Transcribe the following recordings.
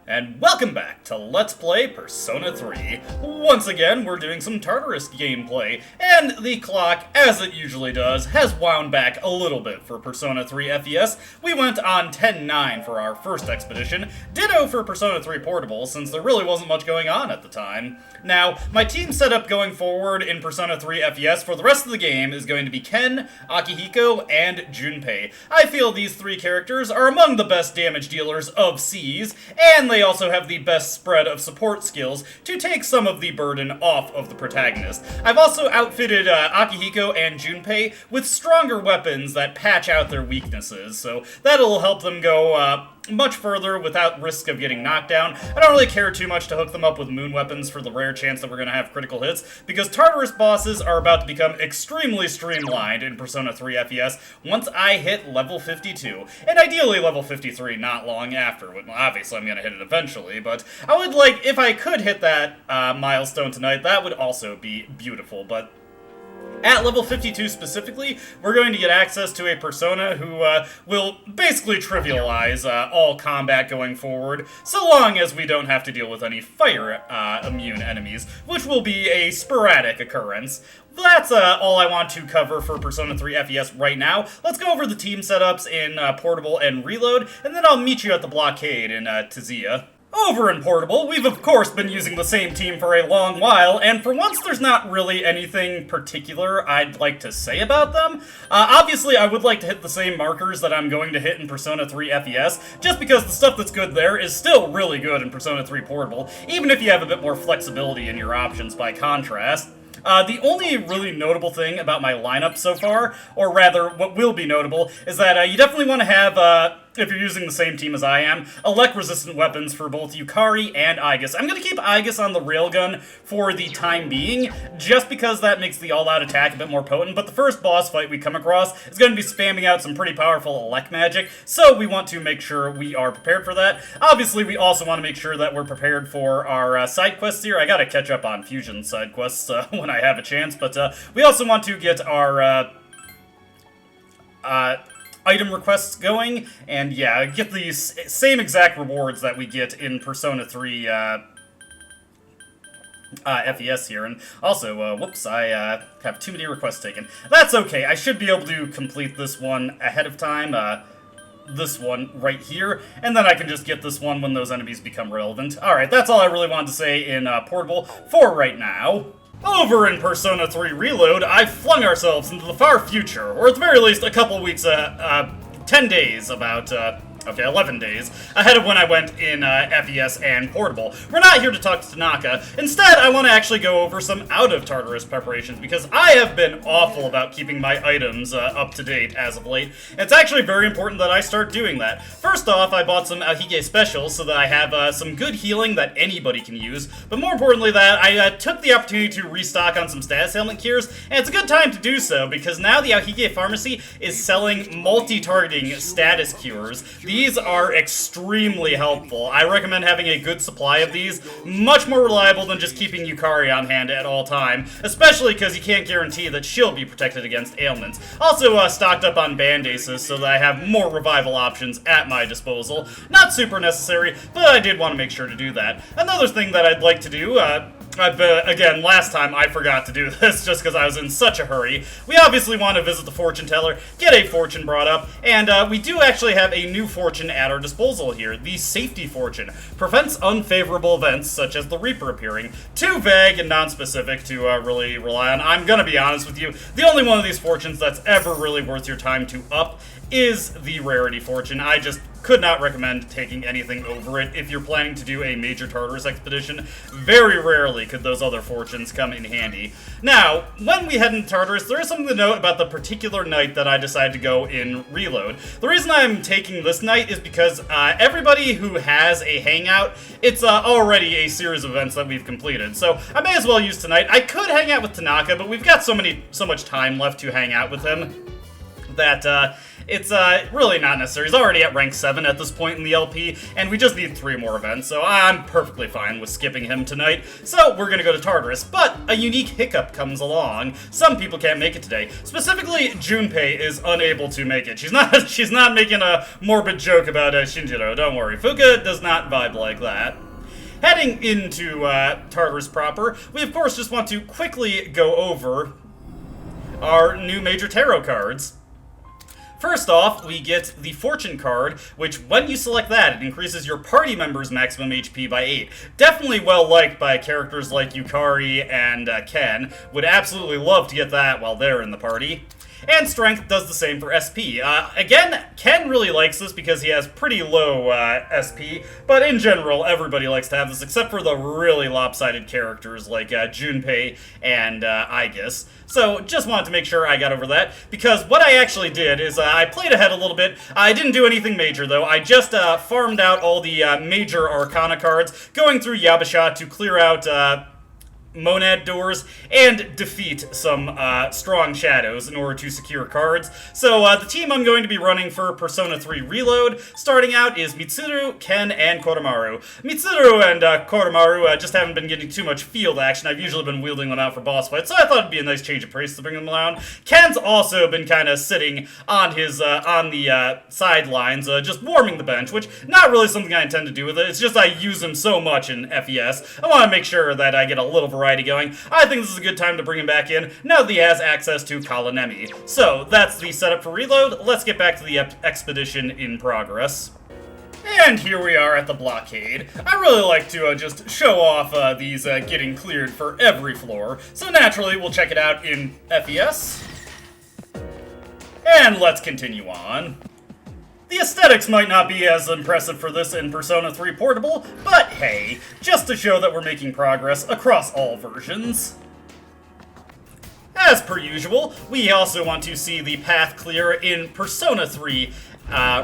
And welcome back to Let's Play Persona 3. Once again, we're doing some Tartarus gameplay, and the clock, as it usually does, has wound back a little bit for Persona 3 FES. We went on 10-9 for our first expedition, ditto for Persona 3 Portable, since there really wasn't much going on at the time. Now, my team setup going forward in Persona 3 FES for the rest of the game is going to be Ken, Akihiko, and Junpei. I feel these three characters are among the best damage dealers of Seas, and they also have the best spread of support skills to take some of the burden off of the protagonist. I've also outfitted Akihiko and Junpei with stronger weapons that patch out their weaknesses, so that'll help them go much further without risk of getting knocked down. I don't really care too much to hook them up with moon weapons for the rare chance that we're going to have critical hits, because Tartarus bosses are about to become extremely streamlined in Persona 3 FES once I hit level 52, and ideally level 53 not long after. Well, obviously I'm going to hit it eventually, but I would like, if I could hit that milestone tonight, that would also be beautiful, but at level 52 specifically, we're going to get access to a persona who will basically trivialize all combat going forward, so long as we don't have to deal with any fire immune enemies, which will be a sporadic occurrence. That's all I want to cover for Persona 3 FES right now. Let's go over the team setups in Portable and Reload, and then I'll meet you at the blockade in Tizia. Over in Portable, we've of course been using the same team for a long while, and for once there's not really anything particular I'd like to say about them. Obviously, I would like to hit the same markers that I'm going to hit in Persona 3 FES, just because the stuff that's good there is still really good in Persona 3 Portable, even if you have a bit more flexibility in your options by contrast. The only really notable thing about my lineup so far, or rather, what will be notable, is that you definitely want to have, if you're using the same team as I am, elect-resistant weapons for both Yukari and Aigis. I'm going to keep Aigis on the railgun for the time being, just because that makes the all-out attack a bit more potent, but the first boss fight we come across is going to be spamming out some pretty powerful elect magic, so we want to make sure we are prepared for that. Obviously, we also want to make sure that we're prepared for our side quests here. I gotta catch up on Fusion side quests when I have a chance, but we also want to get our item requests going, and yeah, get these same exact rewards that we get in Persona 3 FES here. And also, whoops, I have too many requests taken. That's okay, I should be able to complete this one ahead of time, this one right here, and then I can just get this one when those enemies become relevant. Alright, that's all I really wanted to say in Portable for right now. Over in Persona 3 Reload, I've flung ourselves into the far future, or at the very least a couple weeks, 10 days, about, 11 days, ahead of when I went in FES and Portable. We're not here to talk to Tanaka. Instead, I want to actually go over some out-of-Tartarus preparations, because I have been awful about keeping my items up to date as of late. It's actually very important that I start doing that. First off, I bought some Ahige specials so that I have some good healing that anybody can use, but more importantly that, I took the opportunity to restock on some status ailment cures, and it's a good time to do so, because now the Ahige Pharmacy is selling multi-targeting status cures. These are extremely helpful. I recommend having a good supply of these, much more reliable than just keeping Yukari on hand at all time, especially because you can't guarantee that she'll be protected against ailments. Also stocked up on Band-Aces so that I have more revival options at my disposal. Not super necessary, but I did want to make sure to do that. Another thing that I'd like to do, again, last time I forgot to do this just because I was in such a hurry. We obviously want to visit the fortune teller, get a fortune brought up, and we do actually have a new fortune at our disposal here, the Safety Fortune. Prevents unfavorable events such as the Reaper appearing. Too vague and non-specific to really rely on. I'm gonna be honest with you, the only one of these fortunes that's ever really worth your time to up is the Rarity Fortune. I just could not recommend taking anything over it if you're planning to do a major Tartarus expedition. Very rarely could those other fortunes come in handy. Now, when we head into Tartarus, there is something to note about the particular night that I decided to go in Reload. The reason I'm taking this night is because everybody who has a hangout, it's already a series of events that we've completed, so I may as well use tonight. I could hang out with Tanaka, but we've got so much time left to hang out with him that it's really not necessary. He's already at rank 7 at this point in the LP, and we just need 3 more events, so I'm perfectly fine with skipping him tonight. So we're gonna go to Tartarus, but a unique hiccup comes along. Some people can't make it today. Specifically, Junpei is unable to make it. She's not making a morbid joke about Shinjiro, don't worry. Fuka does not vibe like that. Heading into Tartarus proper, we of course just want to quickly go over our new major tarot cards. First off, we get the Fortune card, which when you select that, it increases your party members' maximum HP by 8. Definitely well liked by characters like Yukari and Ken. Would absolutely love to get that while they're in the party. And Strength does the same for SP. Again, Ken really likes this because he has pretty low SP, but in general, everybody likes to have this, except for the really lopsided characters like Junpei and Aegis. So just wanted to make sure I got over that, because what I actually did is I played ahead a little bit. I didn't do anything major, though. I just farmed out all the major Arcana cards, going through Yabasha to clear out monad doors and defeat some strong shadows in order to secure cards. So the team I'm going to be running for Persona 3 Reload, starting out, is Mitsuru, Ken, and Koromaru. Mitsuru and Koromaru just haven't been getting too much field action. I've usually been wielding them out for boss fights, so I thought it'd be a nice change of pace to bring them around. Ken's also been kind of sitting on his on the sidelines, just warming the bench, which not really something I intend to do with it. It's just I use him so much in FES. I want to make sure that I get a little variety going. I think this is a good time to bring him back in, now that he has access to Kalanemi. So, that's the setup for Reload. Let's get back to the expedition in progress. And here we are at the blockade. I really like to just show off these getting cleared for every floor, so naturally we'll check it out in FES. And let's continue on. The aesthetics might not be as impressive for this in Persona 3 Portable, but hey, just to show that we're making progress across all versions. As per usual, we also want to see the path clear in Persona 3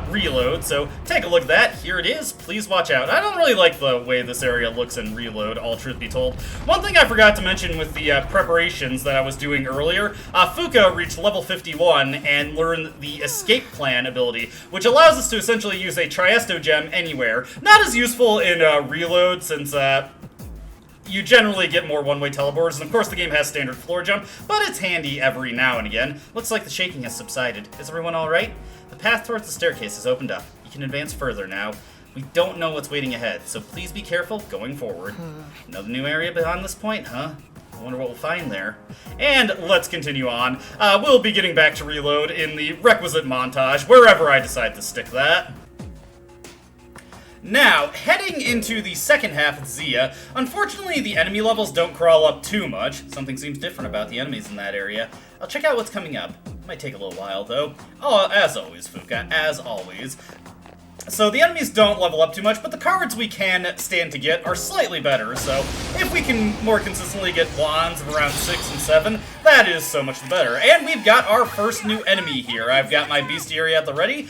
Reload, so take a look at that. Here it is. Please watch out. I don't really like the way this area looks in Reload, all truth be told. One thing I forgot to mention with the preparations that I was doing earlier, Fuka reached level 51 and learned the Escape Plan ability, which allows us to essentially use a Triesto gem anywhere. Not as useful in Reload, since you generally get more one-way teleporters, and of course the game has standard floor jump, but it's handy every now and again. Looks like the shaking has subsided. Is everyone alright? The path towards the staircase has opened up. You can advance further now. We don't know what's waiting ahead, so please be careful going forward. Another new area beyond this point, huh? I wonder what we'll find there. And let's continue on. We'll be getting back to Reload in the requisite montage, wherever I decide to stick that. Now, heading into the second half of Zia, unfortunately the enemy levels don't crawl up too much. Something seems different about the enemies in that area. I'll check out what's coming up. Might take a little while, though. Oh, as always, Fuka, as always. So the enemies don't level up too much, but the cards we can stand to get are slightly better, so if we can more consistently get wands of around 6 and 7, that is so much the better. And we've got our first new enemy here. I've got my bestiary at the ready.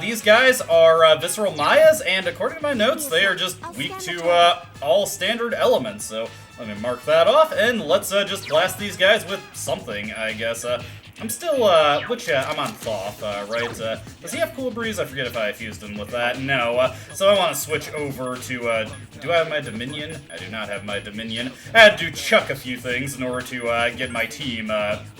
These guys are Visceral Mayas, and according to my notes, they are just weak to all standard elements, so let me mark that off, and let's just blast these guys with something, I guess. I'm still, I'm on Thoth, right? Does he have Cool Breeze? I forget if I fused him with that. No, so I want to switch over to, do I have my Dominion? I do not have my Dominion. I had to chuck a few things in order to get my team,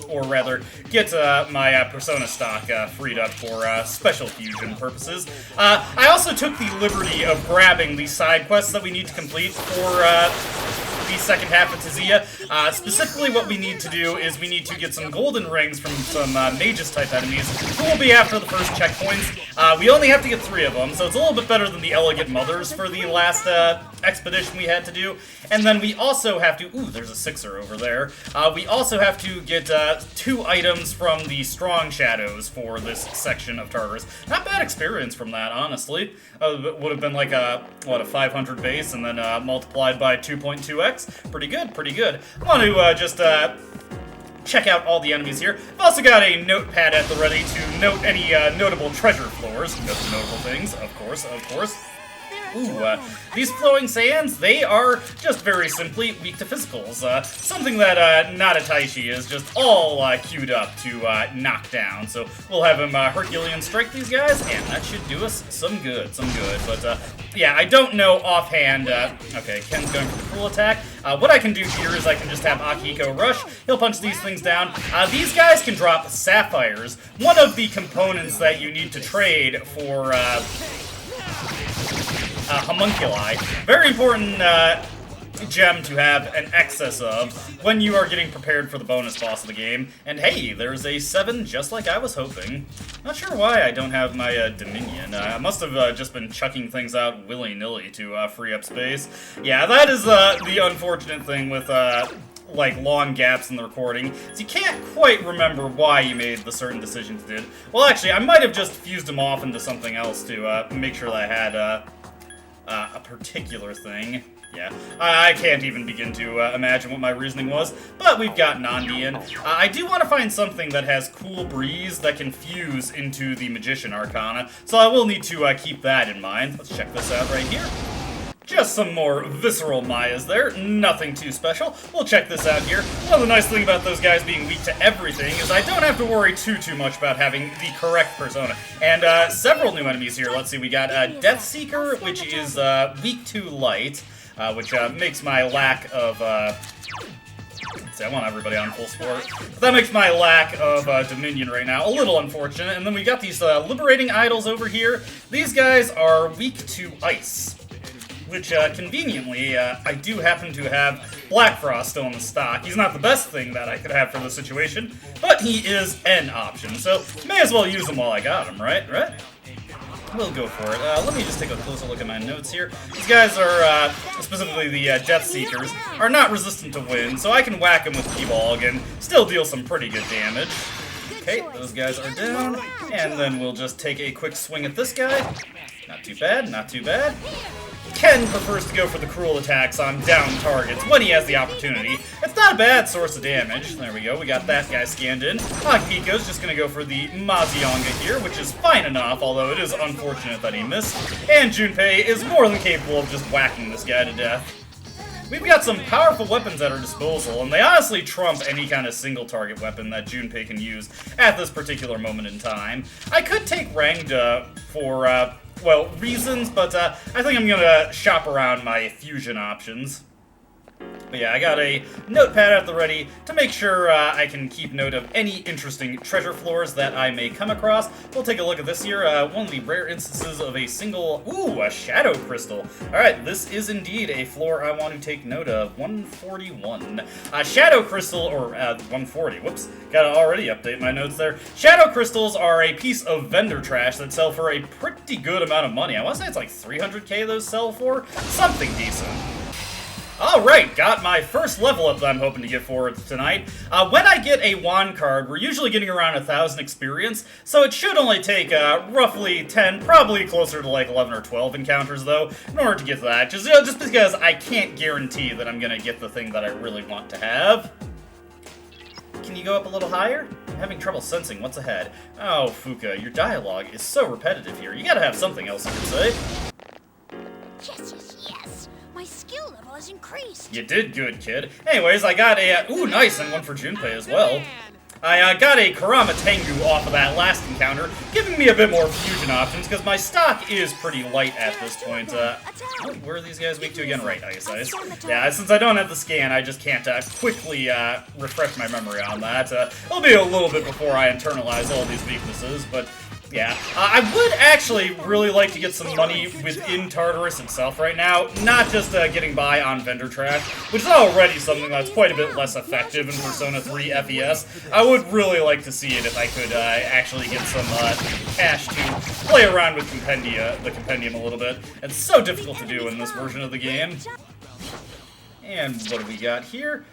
or rather, get my Persona stock freed up for special fusion purposes. I also took the liberty of grabbing the side quests that we need to complete for, the second half of Tizia. Specifically what we need to do is we need to get some golden rings from some mages type enemies who will be after the first checkpoints. We only have to get 3 of them, so it's a little bit better than the Elegant Mothers for the last expedition we had to do. And then we also have to, ooh, there's a 6er over there. We also have to get 2 items from the Strong Shadows for this section of Tartarus. Not bad experience from that, honestly. It would have been like a, what, a 500 base and then multiplied by 2.2x. Pretty good, pretty good. I want to just check out all the enemies here. I've also got a notepad at the ready to note any notable treasure floors. Notable things, of course, of course. These flowing sands, they are just very simply weak to physicals. Something that Nadataishi is just all queued up to knock down. So we'll have him Herculean strike these guys, and that should do us some good. But yeah, I don't know offhand. Okay, Ken's going for the cruel attack. What I can do here is I can just have Akihiko rush. He'll punch these things down. These guys can drop sapphires, one of the components that you need to trade for homunculi. Very important gem to have an excess of when you are getting prepared for the bonus boss of the game. And hey, there's a 7 just like I was hoping. Not sure why I don't have my Dominion. I must have just been chucking things out willy-nilly to free up space. Yeah, that is the unfortunate thing with like long gaps in the recording, is you can't quite remember why you made the certain decisions you did. Well, actually, I might have just fused them off into something else to make sure that I had a particular thing. Yeah, I can't even begin to imagine what my reasoning was, but we've got Nandian. I do want to find something that has Cool Breeze that can fuse into the Magician Arcana, so I will need to keep that in mind. Let's check this out right here. Just some more visceral Mayas there, nothing too special. We'll check this out here. Another nice thing about those guys being weak to everything is I don't have to worry too much about having the correct persona. And several new enemies here. Let's see, we got Death Seeker, which is weak to light, which makes my lack of... See, I want everybody on full sport. But that makes my lack of Dominion right now a little unfortunate. And then we got these Liberating Idols over here. These guys are weak to ice, which, conveniently, I do happen to have Black Frost still in the stock. He's not the best thing that I could have for this situation, but he is an option, so may as well use him while I got him, right? We'll go for it. Let me just take a closer look at my notes here. These guys are, specifically the Death Seekers, are not resistant to wind, so I can whack them with P-Ball and still deal some pretty good damage. Okay, those guys are down, and then we'll just take a quick swing at this guy. Not too bad, not too bad. Ken prefers to go for the cruel attacks on down targets when he has the opportunity. It's not a bad source of damage. There we go, we got that guy scanned in. Akihiko's just gonna go for the Mazionga here, which is fine enough, although it is unfortunate that he missed. And Junpei is more than capable of just whacking this guy to death. We've got some powerful weapons at our disposal, and they honestly trump any kind of single target weapon that Junpei can use at this particular moment in time. I could take Rangda for, well, reasons, but I think I'm gonna shop around my fusion options. But yeah, I got a notepad at the ready to make sure I can keep note of any interesting treasure floors that I may come across. We'll take a look at this here, one of the rare instances of a single, a shadow crystal. Alright, this is indeed a floor I want to take note of, 141. Shadow crystal, or 140, whoops, gotta already update my notes there. Shadow crystals are a piece of vendor trash that sell for a pretty good amount of money. I want to say it's like 300k those sell for, something decent. Alright, got my first level up that I'm hoping to get forward tonight. When I get a wand card, we're usually getting around 1,000 experience, so it should only take roughly 10, probably closer to like 11 or 12 encounters though, in order to get to that, just because I can't guarantee that I'm gonna get the thing that I really want to have. Can you go up a little higher? I'm having trouble sensing what's ahead. Oh, Fuka, your dialogue is so repetitive here. You gotta have something else you can say. Yes. My skill level has increased. You did good, kid. Anyways, I got a, ooh, nice, and one for Junpei as well. I got a Karama Tengu off of that last encounter, giving me a bit more fusion options, because my stock is pretty light at this point. Where are these guys weak to again? Right, ice. Yeah, since I don't have the scan, I just can't quickly refresh my memory on that. It'll be a little bit before I internalize all these weaknesses, but... yeah, I would actually really like to get some money within Tartarus itself right now, not just getting by on vendor trash, which is already something that's quite a bit less effective in Persona 3 FES. I would really like to see it if I could actually get some cash to play around with the compendium a little bit. It's so difficult to do in this version of the game. And what do we got here?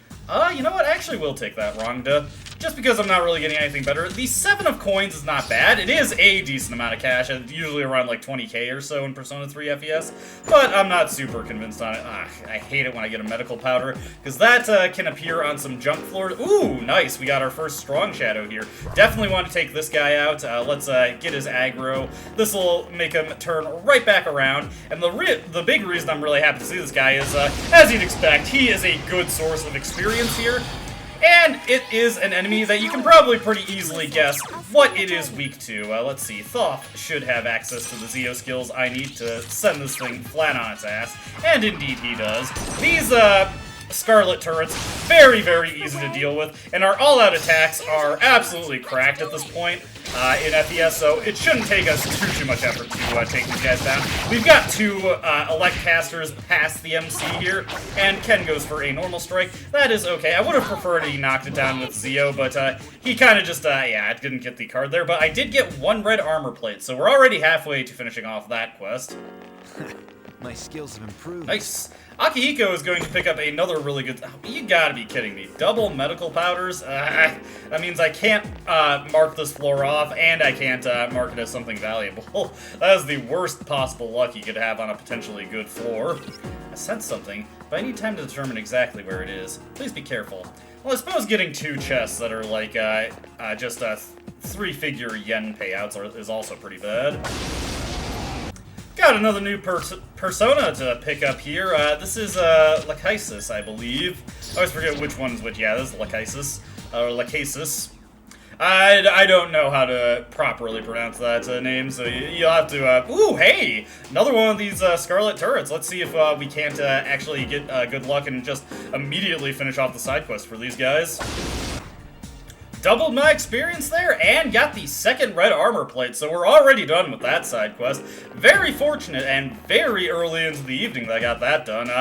You know what? Actually, we'll take that Rangda. just because I'm not really getting anything better. The 7 of coins is not bad. It is a decent amount of cash, usually around like 20k or so in Persona 3 FES, but I'm not super convinced on it. I hate it when I get a medical powder, because that can appear on some junk floors. Ooh, nice. We got our first strong shadow here. Definitely want to take this guy out. Let's get his aggro. This will make him turn right back around, and the big reason I'm really happy to see this guy is, as you'd expect, he is a good source of experience here. And it is an enemy that you can probably pretty easily guess what it is weak to. Let's see, Thoth should have access to the Zeo skills I need to send this thing flat on its ass. And indeed he does. These, Scarlet turrets, very, very easy to deal with, and our all-out attacks are absolutely cracked at this point in FES, so it shouldn't take us too much effort to take these guys down. We've got 2 elect casters past the MC here, and Ken goes for a normal strike. That is okay. I would have preferred he knocked it down with Zeo, but he kind of just, yeah, didn't get the card there, but I did get 1 red armor plate, so we're already halfway to finishing off that quest. My skills have improved. Nice. Akihiko is going to pick up another really good... Oh, you gotta be kidding me. Double medical powders? That means I can't mark this floor off, and I can't mark it as something valuable. That is the worst possible luck you could have on a potentially good floor. I sense something, but I need time to determine exactly where it is. Please be careful. Well, I suppose getting 2 chests that are like just 3-figure yen payouts is also pretty bad. Got another new persona to pick up here. This is Lachesis, I believe. I always forget which one's which. Yeah, this is Lachesis. Or Lachesis. I don't know how to properly pronounce that name, so you'll have to... Ooh, hey! Another one of these Scarlet turrets. Let's see if we can't actually get good luck and just immediately finish off the side quest for these guys. Doubled my experience there, and got the 2nd red armor plate, so we're already done with that side quest. Very fortunate, and very early into the evening that I got that done.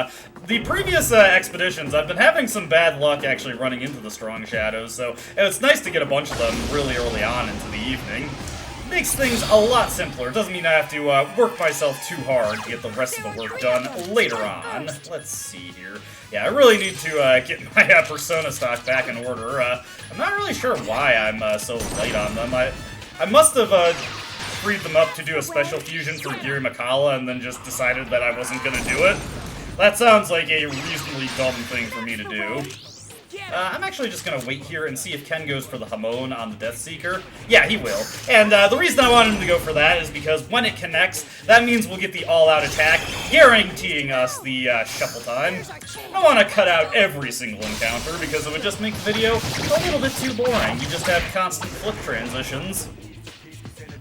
The previous expeditions, I've been having some bad luck actually running into the strong shadows, so it's nice to get a bunch of them really early on into the evening. Makes things a lot simpler. Doesn't mean I have to work myself too hard to get the rest of the work done later on. Let's see here. Yeah, I really need to get my Persona stock back in order. I'm not really sure why I'm so late on them. I must have freed them up to do a special fusion for Giri Makala and then just decided that I wasn't going to do it. That sounds like a reasonably dumb thing for me to do. I'm actually just gonna wait here and see if Ken goes for the Hamon on the Death Seeker. Yeah, he will. And the reason I wanted him to go for that is because when it connects, that means we'll get the all-out attack, guaranteeing us the shuffle time. I don't want to cut out every single encounter because it would just make the video a little bit too boring. You just have constant flip transitions.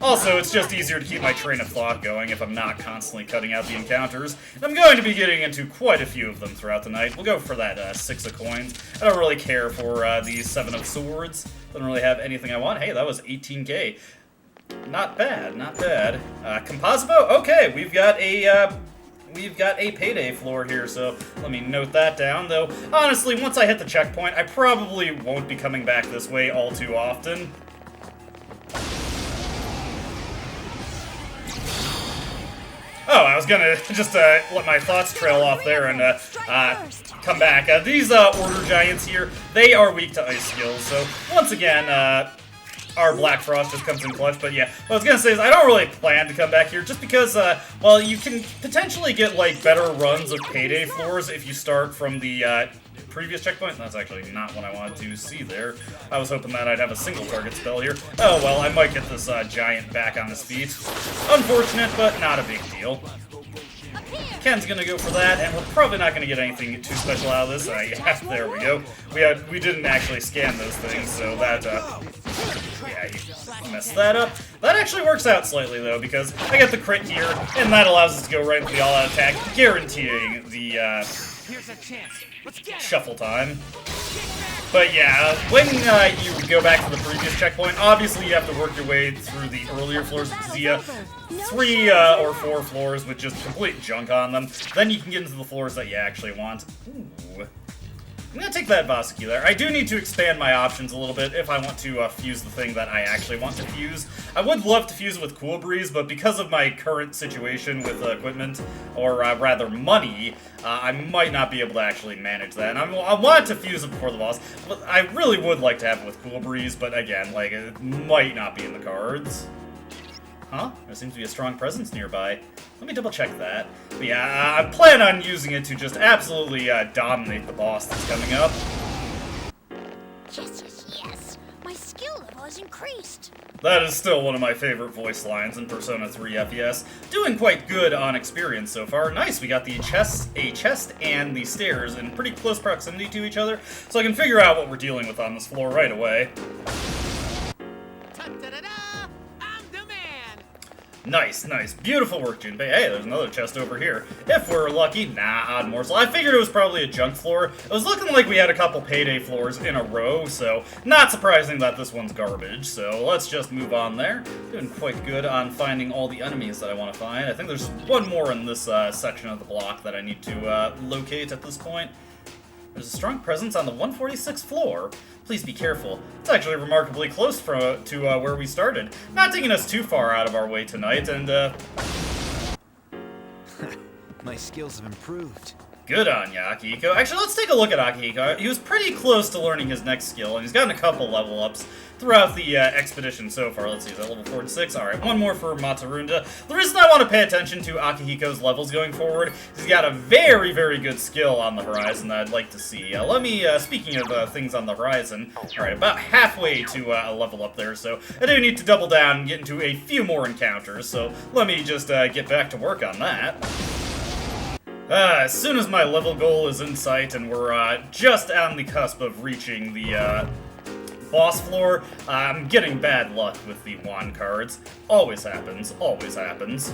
Also, it's just easier to keep my train of thought going if I'm not constantly cutting out the encounters. And I'm going to be getting into quite a few of them throughout the night. We'll go for that 6 of coins. I don't really care for the 7 of swords. Doesn't really have anything I want. Hey, that was 18k. Not bad, not bad. Composito? Okay, we've got a payday floor here, so let me note that down. Though, honestly, once I hit the checkpoint, I probably won't be coming back this way all too often. Oh, I was gonna just let my thoughts trail off there and come back. These Order Giants here, they are weak to ice skills, so once again, our Black Frost just comes in clutch. But yeah, what I was gonna say is I don't really plan to come back here just because, well, you can potentially get, like, better runs of payday floors if you start from the previous checkpoint. That's actually not what I wanted to see there. I was hoping that I'd have a single target spell here. Oh well, I might get this giant back on his feet. Unfortunate, but not a big deal. Ken's gonna go for that, and we're probably not gonna get anything too special out of this. Yeah, there we go. We didn't actually scan those things, so that yeah, you messed that up. That actually works out slightly though, because I get the crit here, and that allows us to go right into the all-out attack, guaranteeing the shuffle time. But yeah, when you go back to the previous checkpoint, obviously you have to work your way through the earlier floors, because the 3 or 4 floors with just complete junk on them. Then you can get into the floors that you actually want. Ooh. I'm gonna take that Vascular. I do need to expand my options a little bit if I want to fuse the thing that I actually want to fuse. I would love to fuse with Cool Breeze, but because of my current situation with equipment, or rather money, I might not be able to actually manage that. And I want to fuse it before the boss. But I really would like to have it with Cool Breeze, but again, like, it might not be in the cards. Huh? There seems to be a strong presence nearby. Let me double check that. But yeah, I plan on using it to just absolutely dominate the boss that's coming up. Yes, yes, yes. My skill level has increased. That is still one of my favorite voice lines in Persona 3 FES. Doing quite good on experience so far. Nice, we got a chest and the stairs in pretty close proximity to each other, so I can figure out what we're dealing with on this floor right away. Nice, nice. Beautiful work, Junpei. Hey, there's another chest over here. If we're lucky. Nah, odd morsel. I figured it was probably a junk floor. It was looking like we had a couple payday floors in a row, so not surprising that this one's garbage. So let's just move on there. Doing quite good on finding all the enemies that I want to find. I think there's one more in this section of the block that I need to locate at this point. There's a strong presence on the 146th floor. Please be careful. It's actually remarkably close to where we started. Not taking us too far out of our way tonight, and My skills have improved. good on ya, Akihiko. Actually, let's take a look at Akihiko. He was pretty close to learning his next skill, and he's gotten a couple level ups throughout the expedition so far. Let's see, is that level 46? Alright, one more for Matsurunda. The reason I want to pay attention to Akihiko's levels going forward is he's got a very, very good skill on the horizon that I'd like to see. Let me, speaking of things on the horizon, alright, about halfway to a level up there, so I do need to double down and get into a few more encounters, so let me just get back to work on that. As soon as my level goal is in sight and we're just on the cusp of reaching the boss floor, I'm getting bad luck with the wand cards. Always happens, always happens.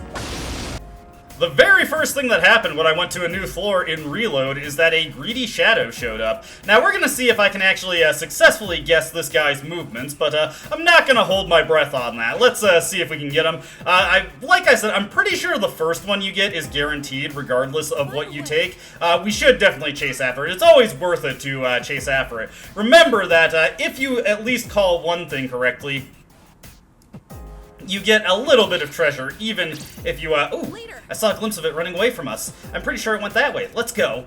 The very first thing that happened when I went to a new floor in Reload is that a greedy shadow showed up. Now we're gonna see if I can actually successfully guess this guy's movements, but I'm not gonna hold my breath on that. Let's see if we can get him. Like I said, I'm pretty sure the first one you get is guaranteed regardless of what you take. We should definitely chase after it. It's always worth it to chase after it. Remember that if you at least call one thing correctly, you get a little bit of treasure, even if you, ooh, I saw a glimpse of it running away from us. I'm pretty sure it went that way. Let's go.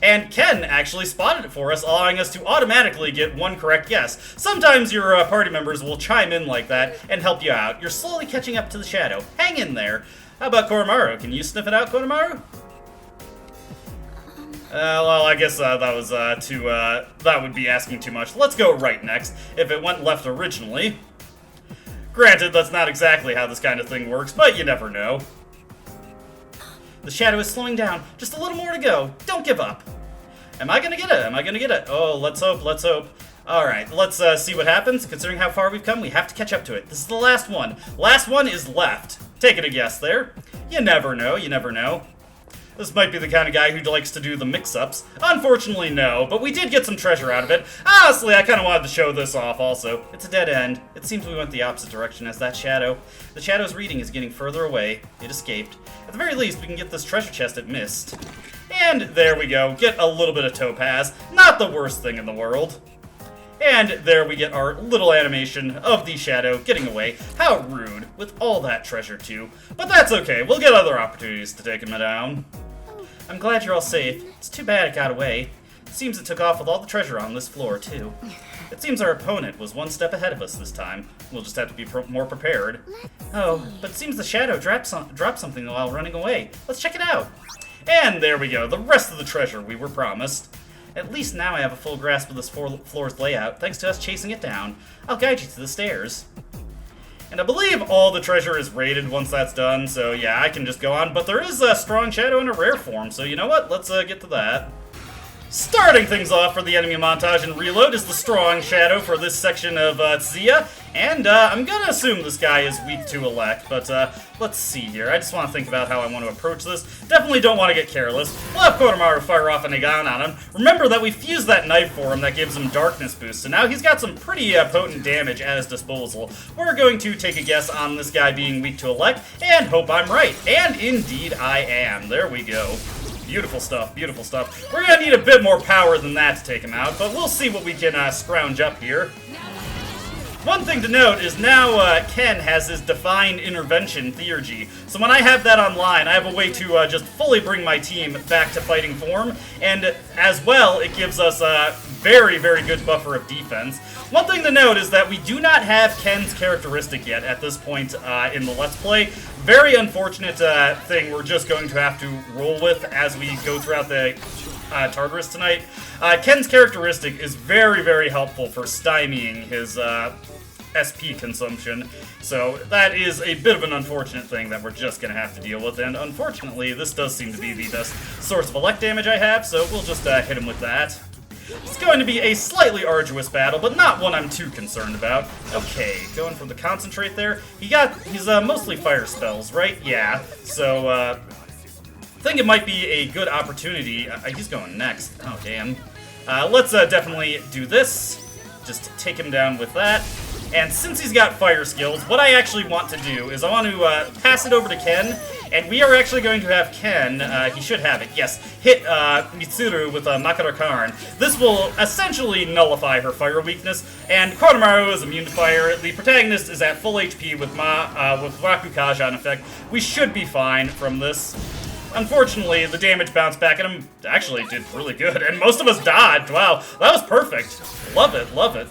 And Ken actually spotted it for us, allowing us to automatically get one correct guess. Sometimes your party members will chime in like that and help you out. You're slowly catching up to the shadow. Hang in there. How about Koromaru? Can you sniff it out, Koromaru? Well, I guess that was that would be asking too much. Let's go right next, if it went left originally. Granted, that's not exactly how this kind of thing works, but you never know. The shadow is slowing down. Just a little more to go. Don't give up. Am I gonna get it? Am I gonna get it? Oh, let's hope, let's hope. Alright, let's see what happens. Considering how far we've come, we have to catch up to it. This is the last one. Last one is left. Taking a guess there. You never know, you never know. This might be the kind of guy who likes to do the mix-ups. Unfortunately, no, but we did get some treasure out of it. Honestly, I kind of wanted to show this off also. It's a dead end. It seems we went the opposite direction as that shadow. The shadow's reading is getting further away. It escaped. At the very least, we can get this treasure chest it missed. And there we go. Get a little bit of topaz. Not the worst thing in the world. And there we get our little animation of the shadow getting away. How rude, with all that treasure too. But that's okay, we'll get other opportunities to take him down. I'm glad you're all safe. It's too bad it got away. It seems it took off with all the treasure on this floor, too. It seems our opponent was one step ahead of us this time. We'll just have to be more prepared. Oh, but it seems the shadow dropped something while running away. Let's check it out. And there we go, the rest of the treasure we were promised. At least now I have a full grasp of this floor's layout, thanks to us chasing it down. I'll guide you to the stairs. And I believe all the treasure is rated once that's done, so yeah, I can just go on. But there is a strong shadow in a rare form, so you know what? Let's get to that. Starting things off for the enemy montage and reload is the strong shadow for this section of Tsuya. And I'm gonna assume this guy is weak to elect, but let's see here. I just want to think about how I want to approach this. Definitely don't want to get careless. We'll have Koromaru fire off a Nagan on him. Remember that we fused that knife for him that gives him darkness boost, so now he's got some pretty potent damage at his disposal. We're going to take a guess on this guy being weak to elect, and hope I'm right. And indeed I am. There we go. Beautiful stuff, beautiful stuff. We're gonna need a bit more power than that to take him out, but we'll see what we can scrounge up here. One thing to note is now Ken has his Divine Intervention Theurgy. So when I have that online, I have a way to just fully bring my team back to fighting form, and as well, it gives us a very, very good buffer of defense. One thing to note is that we do not have Ken's characteristic yet at this point in the Let's Play. Very unfortunate thing we're just going to have to roll with as we go throughout the Tartarus tonight. Ken's characteristic is very, very helpful for stymieing his SP consumption, so that is a bit of an unfortunate thing that we're just going to have to deal with, and unfortunately this does seem to be the best source of elect damage I have, so we'll just hit him with that. It's going to be a slightly arduous battle, but not one I'm too concerned about. Okay, going for the concentrate there. He's mostly fire spells, right? Yeah, so I think it might be a good opportunity. He's going next. Oh, damn. Let's definitely do this. Just take him down with that. And since he's got fire skills, what I actually want to do is I want to pass it over to Ken, and we are actually going to have Ken, he should have it, yes, hit Mitsuru with Makara Karn. This will essentially nullify her fire weakness, and Koromaru is immune to fire. The protagonist is at full HP with Rakukaja in effect. We should be fine from this. Unfortunately, the damage bounced back, and him actually did really good, and most of us dodged. Wow, that was perfect. Love it, love it.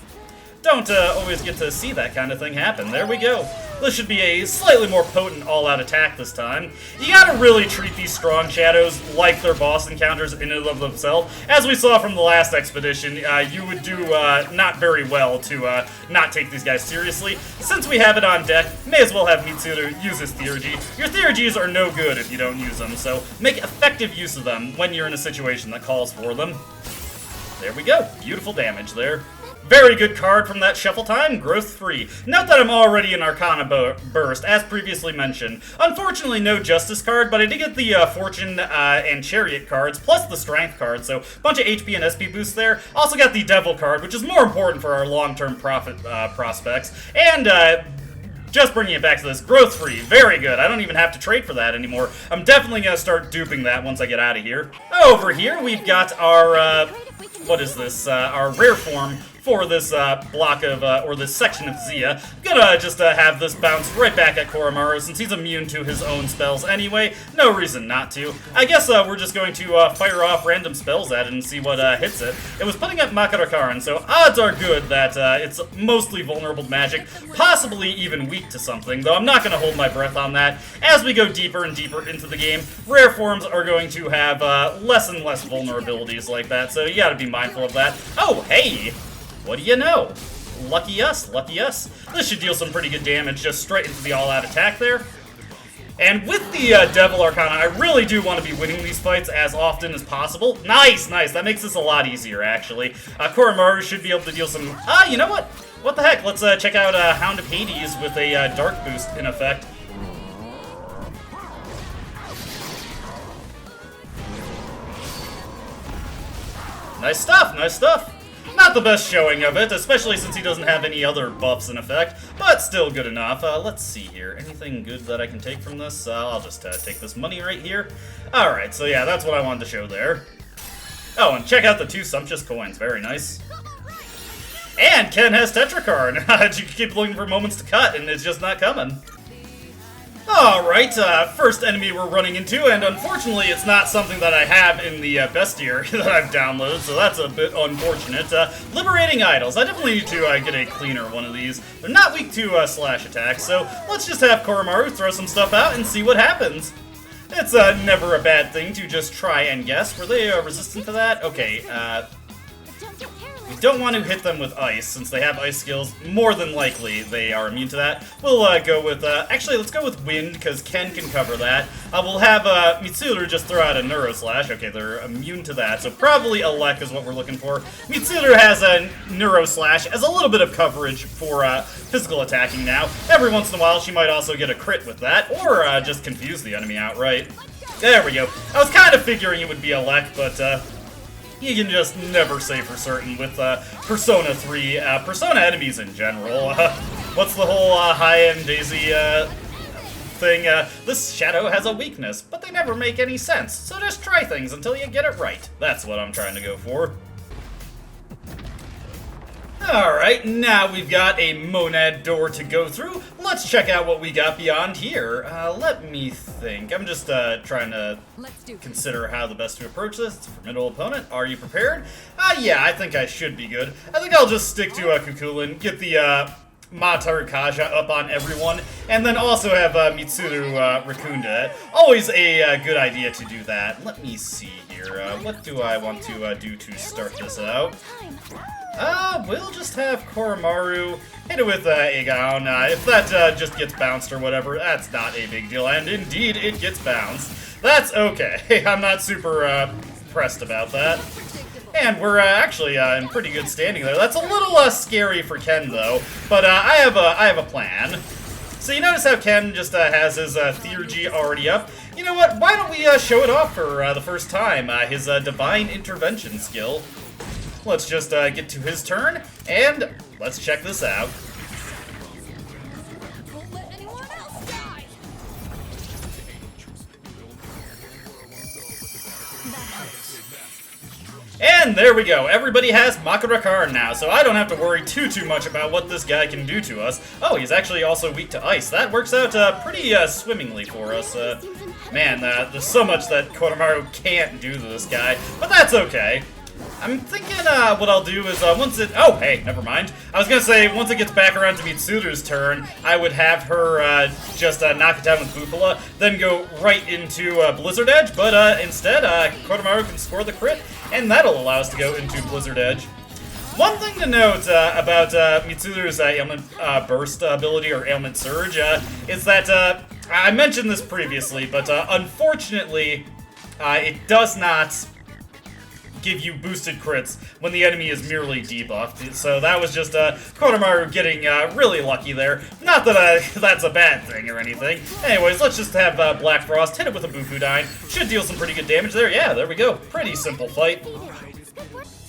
Don't always get to see that kind of thing happen. There we go. This should be a slightly more potent all-out attack this time. You gotta really treat these strong shadows like they're boss encounters in and of themselves. As we saw from the last expedition, you would do not very well to not take these guys seriously. Since we have it on deck, may as well have Mitsuru use his Theurgy. Your Theurgies are no good if you don't use them, so make effective use of them when you're in a situation that calls for them. There we go. Beautiful damage there. Very good card from that shuffle time, growth 3. Note that I'm already in Arcana Burst, as previously mentioned. Unfortunately, no Justice card, but I did get the Fortune and Chariot cards, plus the Strength card, so a bunch of HP and SP boosts there. Also got the Devil card, which is more important for our long-term profit prospects. And just bringing it back to this, growth 3, very good. I don't even have to trade for that anymore. I'm definitely going to start duping that once I get out of here. Over here, we've got our, what is this, our rare form for this block of, or this section of Zia. I'm gonna just have this bounce right back at Koromaru since he's immune to his own spells anyway. No reason not to. I guess we're just going to fire off random spells at it and see what hits it. It was putting up Makara Karn, so odds are good that it's mostly vulnerable to magic, possibly even weak to something, though I'm not gonna hold my breath on that. As we go deeper and deeper into the game, rare forms are going to have less and less vulnerabilities like that, so you gotta be mindful of that. Oh, hey! What do you know? Lucky us, lucky us. This should deal some pretty good damage just straight into the all-out attack there. And with the Devil Arcana, I really do want to be winning these fights as often as possible. Nice, nice. That makes this a lot easier, actually. Koromaru should be able to deal some... you know what? What the heck? Let's check out Hound of Hades with a Dark Boost in effect. Nice stuff, nice stuff. Not the best showing of it, especially since he doesn't have any other buffs in effect, but still good enough. Let's see here. Anything good that I can take from this? I'll just take this money right here. Alright, so yeah, that's what I wanted to show there. Oh, and check out the 2 sumptuous coins. Very nice. And Ken has Tetrakarn. You keep looking for moments to cut, and it's just not coming. Alright, first enemy we're running into, and unfortunately it's not something that I have in the bestiary that I've downloaded, so that's a bit unfortunate. Liberating Idols. I definitely need to get a cleaner one of these. They're not weak to slash attacks, so let's just have Koromaru throw some stuff out and see what happens. It's never a bad thing to just try and guess. Were they resistant to that? Okay, we don't want to hit them with ice, since they have ice skills. More than likely, they are immune to that. We'll go with, actually, let's go with wind, because Ken can cover that. We'll have Mitsuru just throw out a Neuro Slash. Okay, they're immune to that, so probably Elec is what we're looking for. Mitsuru has a Neuro Slash as a little bit of coverage for physical attacking now. Every once in a while, she might also get a crit with that, or just confuse the enemy outright. There we go. I was kind of figuring it would be Elec, but, you can just never say for certain with Persona 3, Persona enemies in general. What's the whole high-end Daisy thing, this shadow has a weakness, but they never make any sense, so just try things until you get it right. That's what I'm trying to go for. Alright, now we've got a monad door to go through. Let's check out what we got beyond here. Let me think. I'm just trying to consider how the best to approach this. It's a formidable opponent. Are you prepared? Yeah, I think I should be good. I think I'll just stick to Kukulin, get the Matarikaja up on everyone, and then also have Mitsuru Rakunda. Always a good idea to do that. Let me see here. What do I want to do to start this out? We'll just have Koromaru hit it with Aegon. If that just gets bounced or whatever, that's not a big deal. And indeed, it gets bounced. That's okay. I'm not super pressed about that. And we're actually in pretty good standing there. That's a little scary for Ken, though. But I have a plan. So you notice how Ken just has his theurgy already up. You know what? Why don't we show it off for the first time? His Divine Intervention skill. Let's just get to his turn, and let's check this out. Won't let anyone else die. And there we go. Everybody has Makarakar now, so I don't have to worry too much about what this guy can do to us. Oh, he's actually also weak to ice. That works out pretty swimmingly for us. Man, there's so much that Koromaru can't do to this guy, but that's okay. I'm thinking what I'll do is once it... Oh, hey, never mind. I was going to say, once it gets back around to Mitsuru's turn, I would have her just knock it down with Bufala, then go right into Blizzard Edge, but instead, Koromaru can score the crit, and that'll allow us to go into Blizzard Edge. One thing to note about Mitsuru's Ailment Burst ability, or Ailment Surge, is that, I mentioned this previously, but unfortunately, it does not give you boosted crits when the enemy is merely debuffed. So that was just Koromaru getting really lucky there. Not that that's a bad thing or anything. Anyways, let's just have Black Frost hit it with a Bufudine. Should deal some pretty good damage there. Yeah, there we go. Pretty simple fight.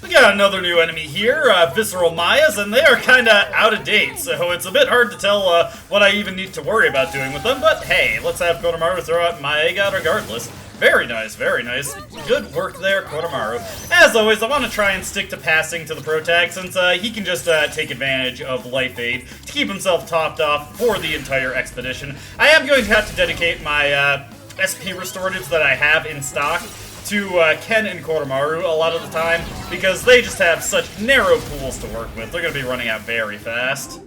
We got another new enemy here, Visceral Mayas, and they are kinda out of date, so it's a bit hard to tell what I even need to worry about doing with them, but hey, let's have Koromaru throw out Maega regardless. Very nice, very nice. Good work there, Koromaru. As always, I want to try and stick to passing to the Protag, since he can just take advantage of Life Aid to keep himself topped off for the entire expedition. I am going to have to dedicate my SP restoratives that I have in stock to Ken and Koromaru a lot of the time, because they just have such narrow pools to work with. They're going to be running out very fast.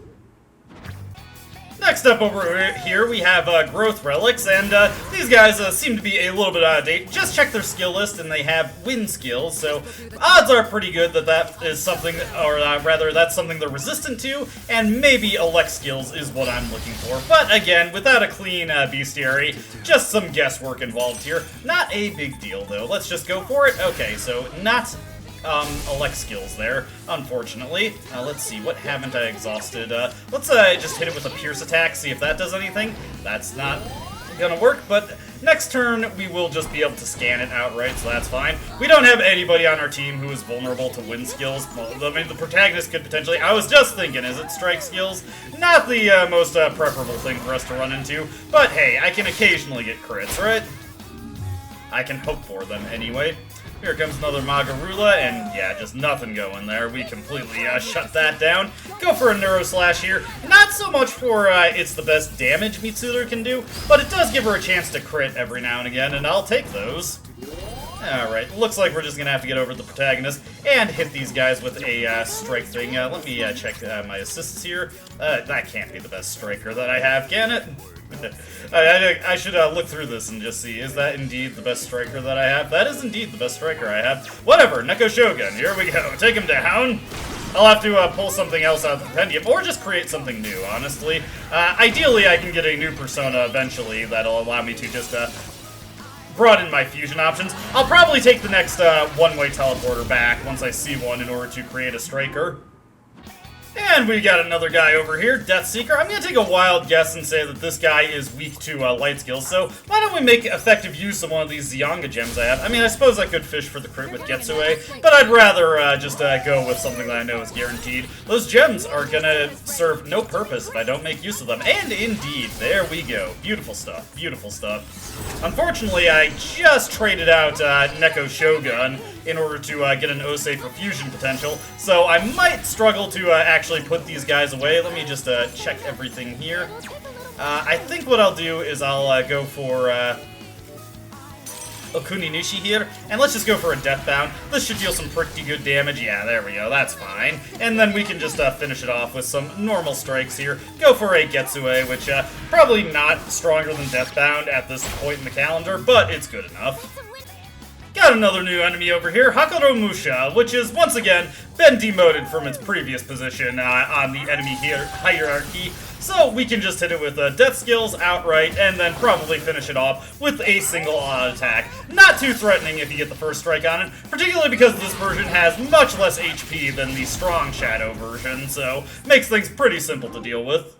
Next up over here, we have Growth Relics, and these guys seem to be a little bit out of date. Just check their skill list, and they have Wind skills, so odds are pretty good that that is something, or rather, that's something they're resistant to, and maybe Elect skills is what I'm looking for. But again, without a clean bestiary, just some guesswork involved here. Not a big deal, though. Let's just go for it. Okay, so not Elect skills there, unfortunately. Let's see, what haven't I exhausted? Let's just hit it with a Pierce attack, see if that does anything. That's not gonna work, but next turn we will just be able to scan it outright, so that's fine. We don't have anybody on our team who is vulnerable to wind skills. Well, I mean, the protagonist could potentially... I was just thinking, is it strike skills? Not the most preferable thing for us to run into, but hey, I can occasionally get crits, right? I can hope for them anyway. Here comes another Magarula, and yeah, just nothing going there. We completely shut that down. Go for a Neuro Slash here. Not so much for it's the best damage Mitsuru can do, but it does give her a chance to crit every now and again, and I'll take those. Alright, looks like we're just gonna have to get over the protagonist and hit these guys with a strike thing. Let me check my assists here. That can't be the best striker that I have, can it? I should look through this and just see, is that indeed the best striker that I have? That is indeed the best striker I have. Whatever, Neko Shogun, here we go. Take him down. I'll have to pull something else out of the compendium, or just create something new, honestly. Ideally, I can get a new persona eventually that'll allow me to just broaden my fusion options. I'll probably take the next one-way teleporter back once I see one in order to create a striker. And we got another guy over here, Death Seeker. I'm gonna take a wild guess and say that this guy is weak to light skills, so why don't we make effective use of one of these Zyanga gems I have? I mean, I suppose I could fish for the crit with Getsue, but I'd rather just go with something that I know is guaranteed. Those gems are gonna serve no purpose if I don't make use of them, and indeed, there we go. Beautiful stuff, beautiful stuff. Unfortunately, I just traded out Neko Shogun in order to get an Osei for fusion potential, so I might struggle to actually put these guys away. Let me just check everything here. I think what I'll do is I'll go for Okuni Nishi here, and let's just go for a Deathbound. This should deal some pretty good damage. Yeah, there we go, that's fine. And then we can just finish it off with some normal strikes here. Go for a Getsue, which probably not stronger than Deathbound at this point in the calendar, but it's good enough. Got another new enemy over here, Hakuro Musha, which has once again been demoted from its previous position on the enemy hierarchy. So we can just hit it with death skills outright, and then probably finish it off with a single auto attack. Not too threatening if you get the first strike on it, particularly because this version has much less HP than the strong Shadow version, so makes things pretty simple to deal with.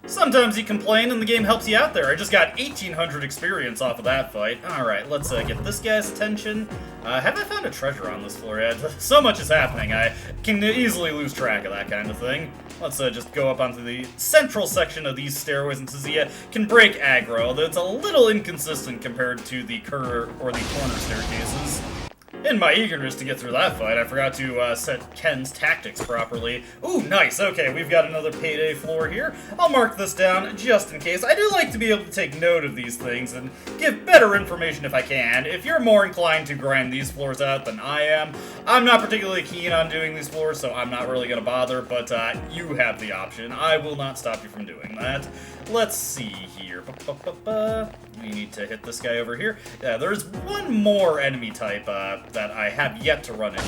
Sometimes you complain and the game helps you out there. I just got 1,800 experience off of that fight. Alright, let's get this guy's attention. Have I found a treasure on this floor yet? So much is happening, I can easily lose track of that kind of thing. Let's just go up onto the central section of these stairways and see ya can break aggro, although it's a little inconsistent compared to the corner staircases. In my eagerness to get through that fight, I forgot to set Ken's tactics properly. Ooh, nice. Okay, we've got another payday floor here. I'll mark this down just in case. I do like to be able to take note of these things and give better information if I can. If you're more inclined to grind these floors out than I am, I'm not particularly keen on doing these floors, so I'm not really going to bother, but you have the option. I will not stop you from doing that. Let's see here. We need to hit this guy over here. Yeah, there's one more enemy type that I have yet to run into.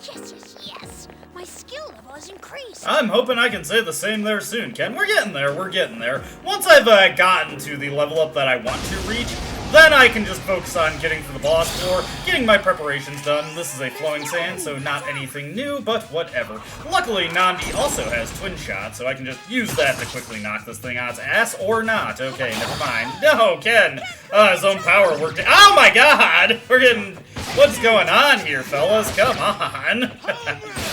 Yes. My skill level has increased. I'm hoping I can say the same there soon, Ken. We're getting there. Once I've gotten to the level up that I want to reach, then I can just focus on getting to the boss floor, getting my preparations done. This is a flowing sand, so not anything new, but whatever. Luckily, Nandi also has twin shot, so I can just use that to quickly knock this thing on its ass, or not. Okay, never mind. No, Ken! His own power worked. Oh my god! We're getting... What's going on here, fellas? Come on!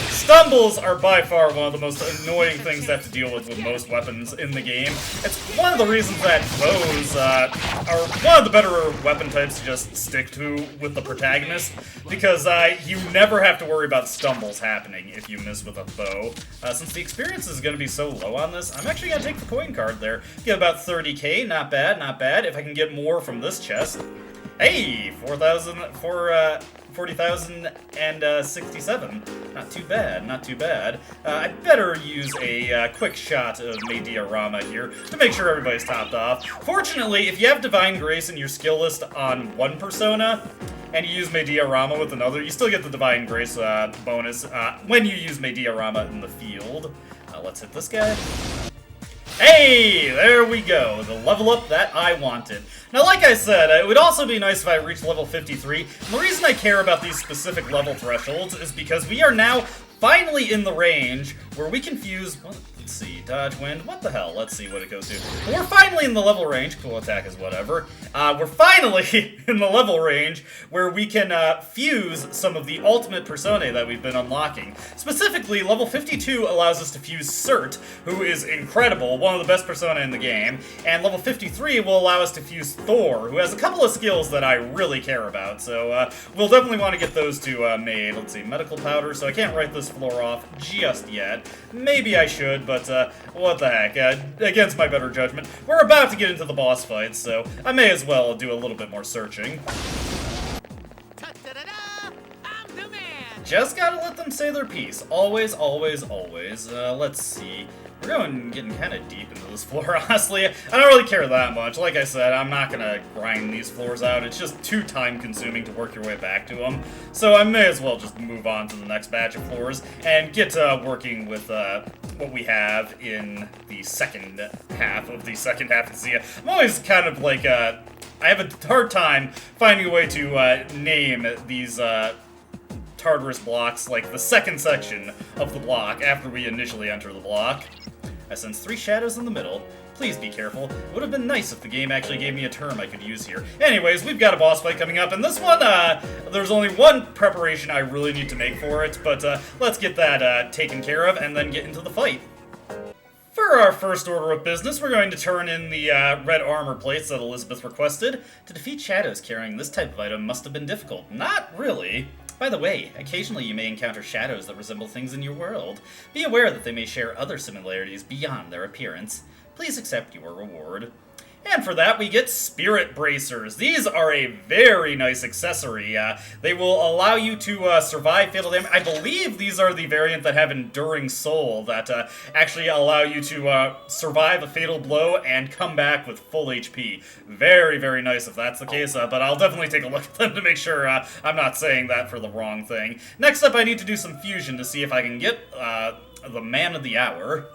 Stumbles are by far one of the most annoying things to have to deal with most weapons in the game. It's one of the reasons that bows are one of the better weapon types to just stick to with the protagonist, because you never have to worry about stumbles happening if you miss with a bow. Since the experience is going to be so low on this, I'm actually going to take the coin card there. Get about 30k, not bad, not bad. If I can get more from this chest. Hey, 40,067. Not too bad, not too bad. I better use a quick shot of Mei Diorama here to make sure everybody's topped off. Fortunately, if you have Divine Grace in your skill list on one persona, and you use Mei Diorama with another, you still get the Divine Grace bonus when you use Mei Diorama in the field. Let's hit this guy. Hey, there we go, the level up that I wanted. Now, like I said, it would also be nice if I reached level 53. And the reason I care about these specific level thresholds is because we are now finally in the range where we can fuse... Well, let's see, dodge wind, what the hell? Let's see what it goes to. We're finally in the level range, cool attack is whatever. We're finally in the level range where we can fuse some of the ultimate personae that we've been unlocking. Specifically, level 52 allows us to fuse Cert, who is incredible, one of the best personae in the game, and level 53 will allow us to fuse Thor, who has a couple of skills that I really care about, so we'll definitely want to get those two made. Let's see, medical powder, so I can't write this floor off just yet. Maybe I should, but what the heck, against my better judgment. We're about to get into the boss fight, so I may as well do a little bit more searching. I'm the man. Just gotta let them say their piece. Always, always, always. Let's see. We're getting kind of deep into this floor, honestly. I don't really care that much. Like I said, I'm not gonna grind these floors out. It's just too time-consuming to work your way back to them. So I may as well just move on to the next batch of floors and get working with what we have in the second half of the Zia. I'm always kind of like, I have a hard time finding a way to name these Tartarus blocks, like the second section of the block after we initially enter the block. I sense 3 shadows in the middle. Please be careful. It would have been nice if the game actually gave me a term I could use here. Anyways, we've got a boss fight coming up, and this one, there's only one preparation I really need to make for it, but let's get that taken care of and then get into the fight. For our first order of business, we're going to turn in the red armor plates that Elizabeth requested. To defeat shadows carrying this type of item must have been difficult. Not really. By the way, occasionally you may encounter shadows that resemble things in your world. Be aware that they may share other similarities beyond their appearance. Please accept your reward. And for that, we get Spirit Bracers. These are a very nice accessory. They will allow you to survive fatal damage. I believe these are the variant that have Enduring Soul that actually allow you to survive a fatal blow and come back with full HP. Very, very nice if that's the case, but I'll definitely take a look at them to make sure I'm not saying that for the wrong thing. Next up, I need to do some fusion to see if I can get the Man of the Hour.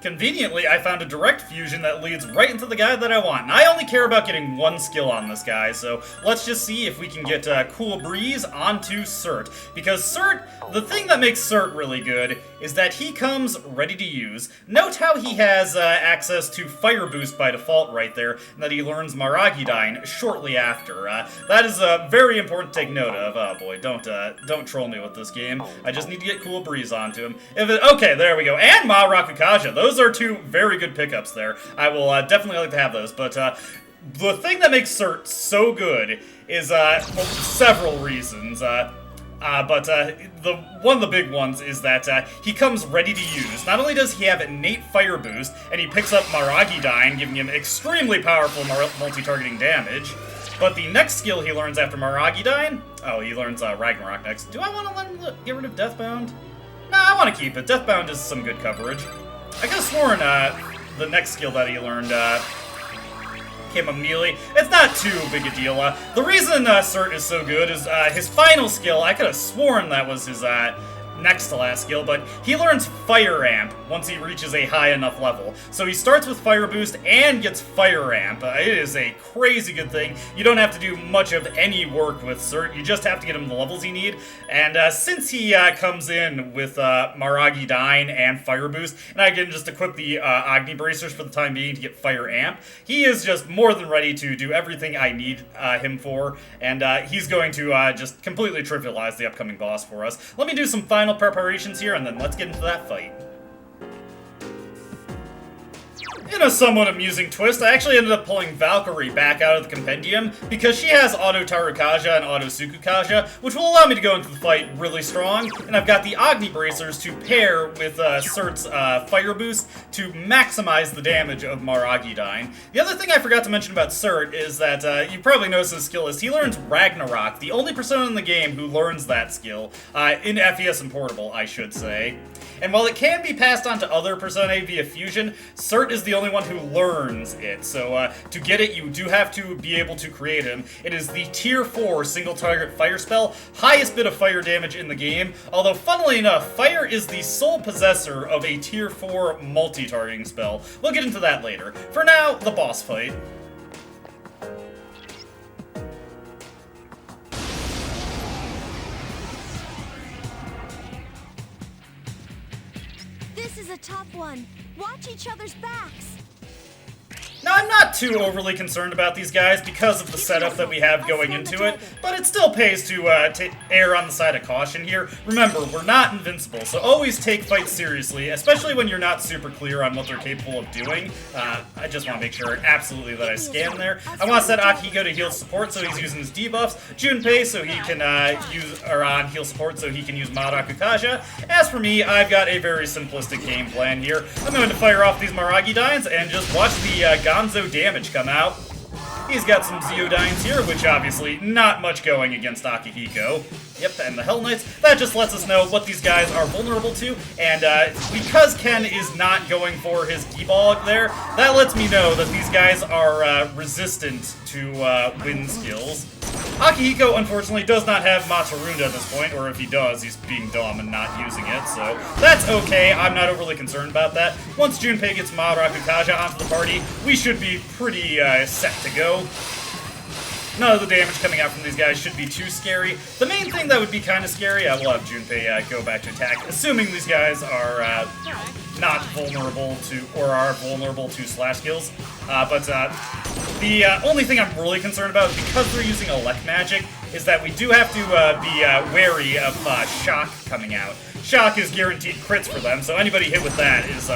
Conveniently, I found a direct fusion that leads right into the guy that I want. And I only care about getting one skill on this guy, so let's just see if we can get Cool Breeze onto Cert. Because Cert, the thing that makes Cert really good is that he comes ready to use. Note how he has access to Fire Boost by default right there, and that he learns Maragidyne shortly after. That is very important to take note of. Oh boy, don't troll me with this game. I just need to get Cool Breeze onto him. Okay, there we go. And Rakukaja. Those are 2 very good pickups there. I will definitely like to have those, but the thing that makes Cert so good is, well, several reasons. One of the big ones is that he comes ready to use. Not only does he have innate Fire Boost, and he picks up Maragidyne, giving him extremely powerful multi-targeting damage, but the next skill he learns after Maragidyne, he learns Ragnarok next. Do I want to let him get rid of Deathbound? Nah, I want to keep it. Deathbound is some good coverage. I could have sworn the next skill that he learned came a melee. It's not too big a deal. The reason Cert is so good is his final skill. I could have sworn that was his next to last skill, but he learns Fire Amp once he reaches a high enough level. So he starts with Fire Boost and gets Fire Amp. It is a crazy good thing. You don't have to do much of any work with Cert, you just have to get him the levels you need. And since he comes in with Maragidyne and Fire Boost, and I can just equip the Agni Bracers for the time being to get Fire Amp, he is just more than ready to do everything I need him for, and he's going to just completely trivialize the upcoming boss for us. Let me do some final preparations here, and then let's get into that fight. In a somewhat amusing twist, I actually ended up pulling Valkyrie back out of the compendium because she has Auto Tarukaja and Auto Sukukaja, which will allow me to go into the fight really strong, and I've got the Agni Bracers to pair with Cert's Fire Boost to maximize the damage of Maragidyne. The other thing I forgot to mention about Cert is that you probably noticed his skill is he learns Ragnarok, the only persona in the game who learns that skill, in FES and Portable, I should say. And while it can be passed on to other personae via fusion, Cert is the only one who learns it. So to get it, you do have to be able to create him. It is the tier 4 single target fire spell, highest bit of fire damage in the game. Although funnily enough, fire is the sole possessor of a tier 4 multi-targeting spell. We'll get into that later. For now, the boss fight. This is a tough one. Watch each other's backs. Now, I'm not too overly concerned about these guys because of the setup that we have going into it, but it still pays to err on the side of caution here. Remember, we're not invincible, so always take fights seriously, especially when you're not super clear on what they're capable of doing. I just want to make sure absolutely that I scan there. I want to set Akihiko to heal support, so he's using his debuffs. Junpei, so he can on heal support, so he can use Marakukaja. As for me, I've got a very simplistic game plan here. I'm going to fire off these Maragidynes and just watch the Gonzo damage come out. He's got some Zeodynes here, which obviously not much going against Akihiko. Yep, and the Hell Knights. That just lets us know what these guys are vulnerable to, and because Ken is not going for his D-ball there, that lets me know that these guys are resistant to wind skills. Akihiko, unfortunately, does not have Matarunda at this point, or if he does, he's being dumb and not using it, so that's okay. I'm not overly concerned about that. Once Junpei gets Marakukaja onto the party, we should be pretty set to go. none of the damage coming out from these guys should be too scary. The main thing that would be kind of scary, I will have Junpei go back to attack, assuming these guys are not vulnerable to, or are vulnerable to slash skills. But the only thing I'm really concerned about, because they're using elect magic, is that we do have to be wary of shock coming out. Shock is guaranteed crits for them, so anybody hit with that is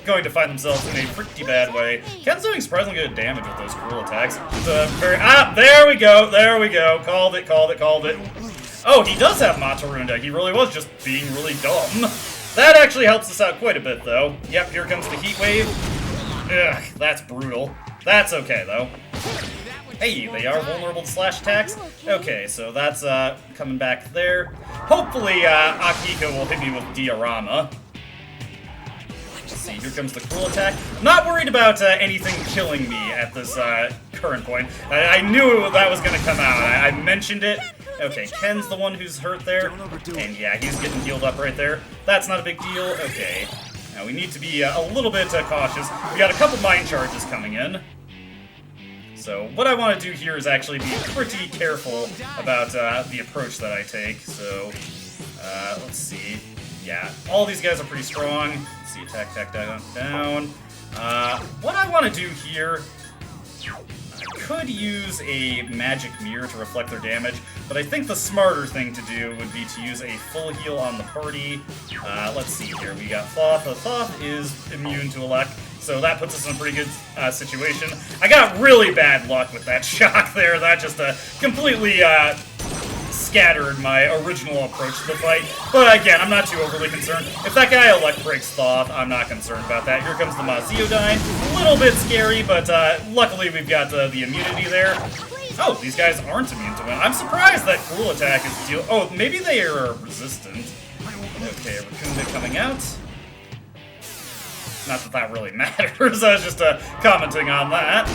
going to find themselves in a pretty bad way. Ken's doing surprisingly good damage with those cruel attacks. It's a very... there we go, there we go. Called it, called it, called it. Oh, he does have Matarunda. He really was just being really dumb. That actually helps us out quite a bit, though. Yep, here comes the heat wave. Ugh, that's brutal. That's okay, though. Hey, they are vulnerable to slash attacks. Okay, so that's coming back there. Hopefully, Akihiko will hit me with Diorama. Let's see, here comes the cruel attack. I'm not worried about anything killing me at this current point. I knew that was going to come out. I mentioned it. Okay, Ken's the one who's hurt there. And yeah, he's getting healed up right there. That's not a big deal. Okay. Now we need to be a little bit cautious. We got a couple mind charges coming in. So what I want to do here is actually be pretty careful about the approach that I take. So let's see. Yeah, all these guys are pretty strong. Let's see, attack, down. What I want to do here, I could use a magic mirror to reflect their damage, but I think the smarter thing to do would be to use a full heal on the party. Let's see here. We got Thoth. Thoth is immune to elect. So that puts us in a pretty good situation. I got really bad luck with that shock there. That just completely scattered my original approach to the fight. But again, I'm not too overly concerned. If that guy elect breaks Thoth, I'm not concerned about that. Here comes the Maziodyne. A little bit scary, but luckily we've got the immunity there. Oh, these guys aren't immune to it. I'm surprised that Cruel Attack is deal. Oh, maybe they are resistant. Okay, Raccoon coming out. Not that that really matters, I was just commenting on that.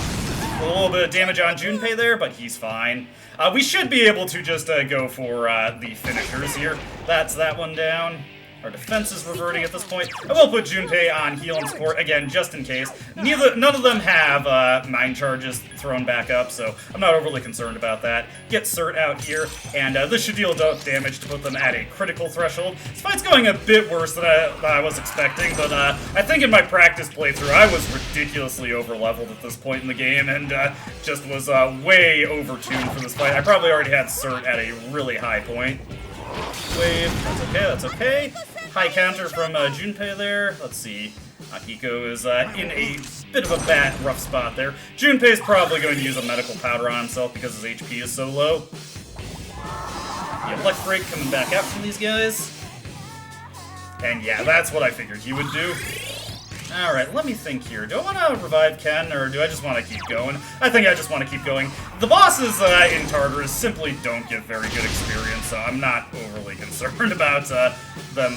A little bit of damage on Junpei there, but he's fine. We should be able to just go for the finishers here. That's that one down. Our defense is reverting at this point. I will put Junpei on heal and support, again, just in case. None of them have mind charges thrown back up, so I'm not overly concerned about that. Get Cert out here, and this should deal enough damage to put them at a critical threshold. This fight's going a bit worse than I was expecting, but I think in my practice playthrough, I was ridiculously over-leveled at this point in the game, and just was way over-tuned for this fight. I probably already had Cert at a really high point. Wave, that's okay, that's okay. High counter from Junpei there. Let's see. Akihiko is in a bit of a bad, rough spot there. Junpei's probably going to use a medical powder on himself because his HP is so low. The Elect Break coming back out from these guys. And yeah, that's what I figured he would do. Alright, let me think here. Do I want to revive Ken, or do I just want to keep going? I think I just want to keep going. The bosses in Tartarus simply don't give very good experience, so I'm not overly concerned about them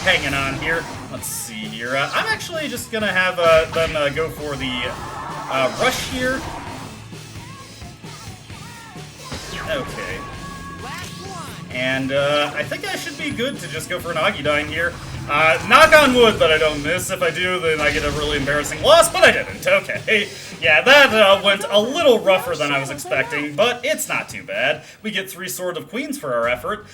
hanging on here. Let's see here. I'm actually just going to have them go for the rush here. Okay. And I think I should be good to just go for an Agidine here. Knock on wood that I don't miss. If I do, then I get a really embarrassing loss, but I didn't. Okay. Yeah, that went a little rougher than I was expecting, but it's not too bad. We get 3 Sword of Queens for our effort.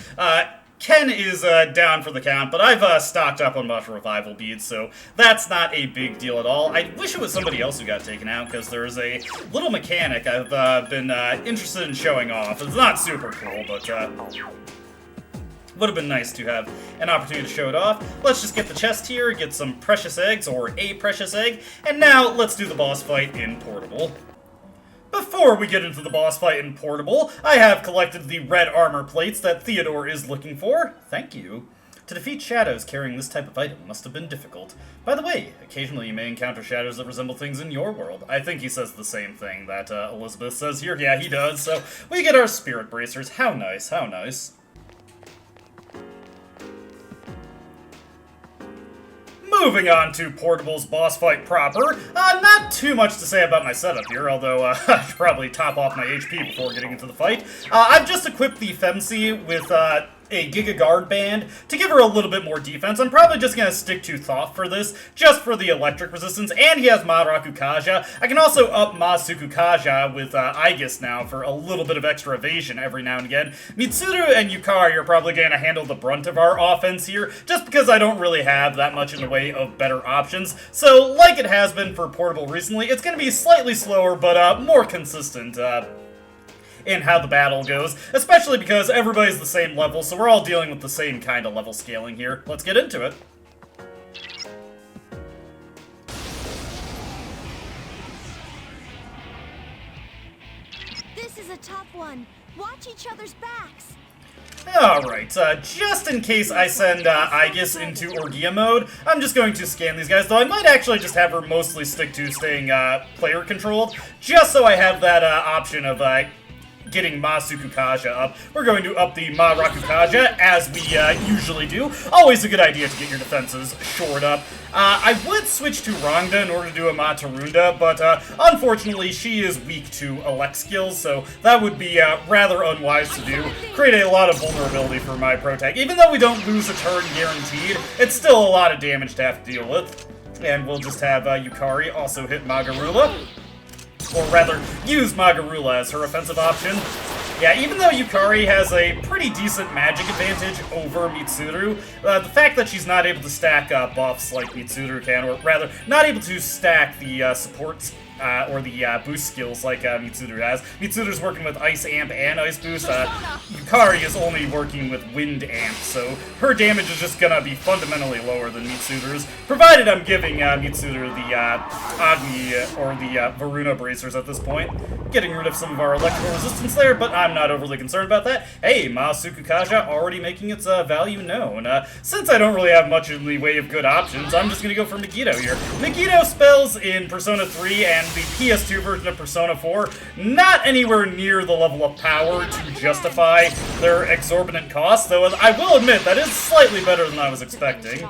Ken is down for the count, but I've stocked up on much revival beads, so that's not a big deal at all. I wish it was somebody else who got taken out, because there's a little mechanic I've been interested in showing off. It's not super cool, but would have been nice to have an opportunity to show it off. Let's just get the chest here, get some precious eggs, or a precious egg, and now let's do the boss fight in Portable. Before we get into the boss fight in Portable, I have collected the red armor plates that Theodore is looking for. Thank you. To defeat shadows carrying this type of item must have been difficult. By the way, occasionally you may encounter shadows that resemble things in your world. I think he says the same thing that Elizabeth says here. Yeah, he does. So we get our spirit bracers. How nice, how nice. Moving on to Portable's boss fight proper, not too much to say about my setup here, although I should probably top off my HP before getting into the fight. I've just equipped the Femsi with a Giga Guard Band to give her a little bit more defense. I'm probably just going to stick to Thoth for this, just for the electric resistance, and he has Ma Rakukaja. I can also up Ma Sukukaja with Aegis now for a little bit of extra evasion every now and again. Mitsuru and Yukari are probably going to handle the brunt of our offense here, just because I don't really have that much in the way of better options. So, like it has been for Portable recently, it's going to be slightly slower, but more consistent. In how the battle goes, especially because everybody's the same level, so we're all dealing with the same kind of level scaling here. Let's get into it. This is a tough one. Watch each other's backs. Alright, just in case I send Aegis into Orgia mode, I'm just going to scan these guys, though I might actually just have her mostly stick to staying player controlled, just so I have that option of getting Ma Sukukaja up. We're going to up the Ma Rakukaja, as we usually do. Always a good idea to get your defenses shored up. I would switch to Rangda in order to do a Ma Tarunda, but unfortunately she is weak to elect skills, so that would be rather unwise to do. Create a lot of vulnerability for my protag. Even though we don't lose a turn guaranteed, it's still a lot of damage to have to deal with. And we'll just have Yukari also hit Magarula. Or rather, use Magarula as her offensive option. Yeah, even though Yukari has a pretty decent magic advantage over Mitsuru, the fact that she's not able to stack buffs like Mitsuru can, or rather, not able to stack the supports or the boost skills like Mitsuru has. Mitsuru's working with Ice Amp and Ice Boost. Yukari is only working with Wind Amp, so her damage is just gonna be fundamentally lower than Mitsuru's, provided I'm giving Mitsuru the Agni or the Varuna bracers at this point. Getting rid of some of our electrical resistance there, but I'm not overly concerned about that. Hey, Ma Sukukaja already making its value known. Since I don't really have much in the way of good options, I'm just gonna go for Megiddo here. Megiddo spells in Persona 3 and the PS2 version of Persona 4, not anywhere near the level of power to justify their exorbitant cost, though I will admit that is slightly better than I was expecting.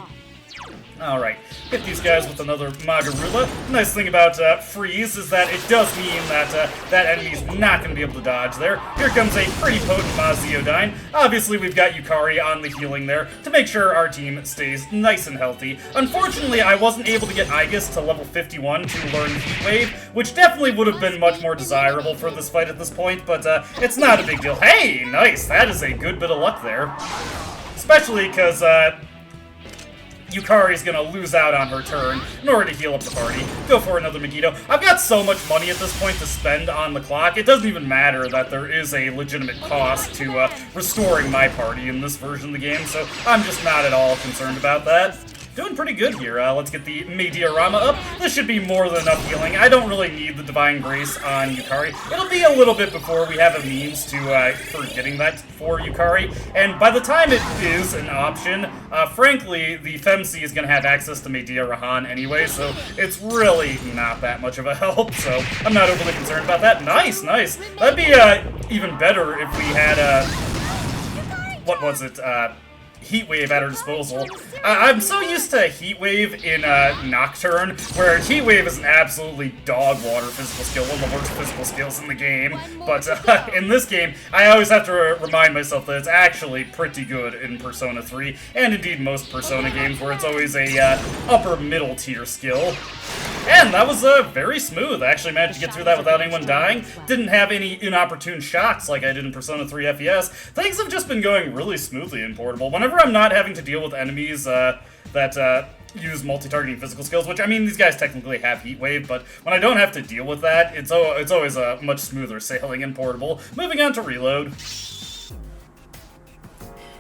Alright, hit these guys with another Magarula. Nice thing about freeze is that it does mean that that enemy's not going to be able to dodge there. Here comes a pretty potent Maziodyne. Obviously, we've got Yukari on the healing there to make sure our team stays nice and healthy. Unfortunately, I wasn't able to get Aegis to level 51 to learn Heat Wave, which definitely would have been much more desirable for this fight at this point, but it's not a big deal. Hey, nice! That is a good bit of luck there. Especially because, Yukari's gonna lose out on her turn in order to heal up the party. Go for another Megiddo. I've got so much money at this point to spend on the clock, it doesn't even matter that there is a legitimate cost to restoring my party in this version of the game, so I'm just not at all concerned about that. Doing pretty good here. Let's get the Mei Diorama up. This should be more than enough healing. I don't really need the Divine Grace on Yukari. It'll be a little bit before we have a means to for getting that for Yukari. And by the time it is an option, frankly, the Femc is going to have access to Mei Diorahan anyway, so it's really not that much of a help. So I'm not overly concerned about that. Nice, nice. That'd be even better if we had what was it? Heat Wave at our disposal. I'm so used to Heat Wave in Nocturne, where Heat Wave is an absolutely dog water physical skill, one of the worst physical skills in the game. But in this game, I always have to remind myself that it's actually pretty good in Persona 3, and indeed most Persona games, where it's always a upper middle tier skill. And that was very smooth. I actually managed to get through that without anyone dying. Didn't have any inopportune shocks like I did in Persona 3 FES. Things have just been going really smoothly in Portable. Whenever I'm not having to deal with enemies that use multi-targeting physical skills, which, I mean, these guys technically have Heat Wave, but when I don't have to deal with that, it's always a much smoother sailing in Portable. Moving on to Reload.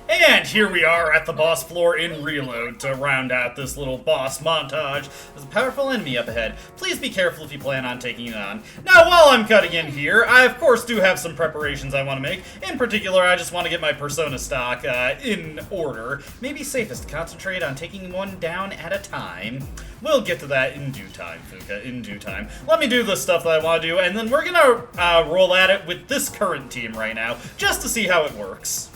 And here we are at the boss floor in Reload to round out this little boss montage. There's a powerful enemy up ahead. Please be careful if you plan on taking it on. Now, while I'm cutting in here, I of course do have some preparations I want to make. In particular, I just want to get my Persona stock in order. Maybe safest to concentrate on taking one down at a time. We'll get to that in due time, Fuka, in due time. Let me do the stuff that I want to do, and then we're gonna roll at it with this current team right now, just to see how it works.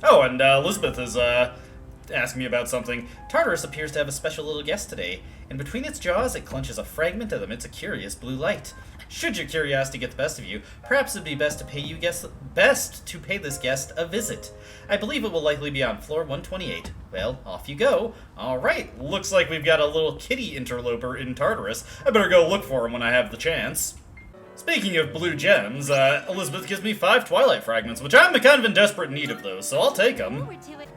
Oh, and Elizabeth is asking me about something. Tartarus appears to have a special little guest today. In between its jaws, it clenches a fragment that emits a curious blue light. Should your curiosity get the best of you, perhaps it'd be best to pay this guest a visit. I believe it will likely be on floor 128. Well, off you go. Alright, looks like we've got a little kitty interloper in Tartarus. I better go look for him when I have the chance. Speaking of blue gems, Elizabeth gives me 5 Twilight Fragments, which I'm kind of in desperate need of those, so I'll take them.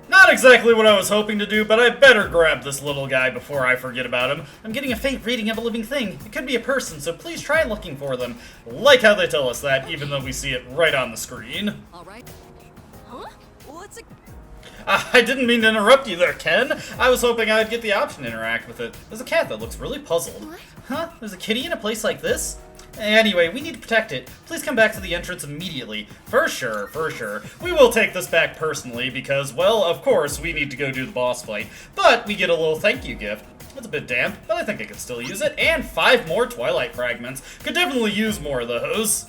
Not exactly what I was hoping to do, but I better grab this little guy before I forget about him. I'm getting a faint reading of a living thing. It could be a person, so please try looking for them. Like how they tell us that, even though we see it right on the screen. Alright. Huh? What's it? I didn't mean to interrupt you there, Ken. I was hoping I'd get the option to interact with it. There's a cat that looks really puzzled. What? Huh? There's a kitty in a place like this? Anyway, we need to protect it. Please come back to the entrance immediately. For sure, for sure. We will take this back personally because, well, of course, we need to go do the boss fight. But we get a little thank you gift. It's a bit damp, but I think I can still use it. And 5 more Twilight Fragments. Could definitely use more of those.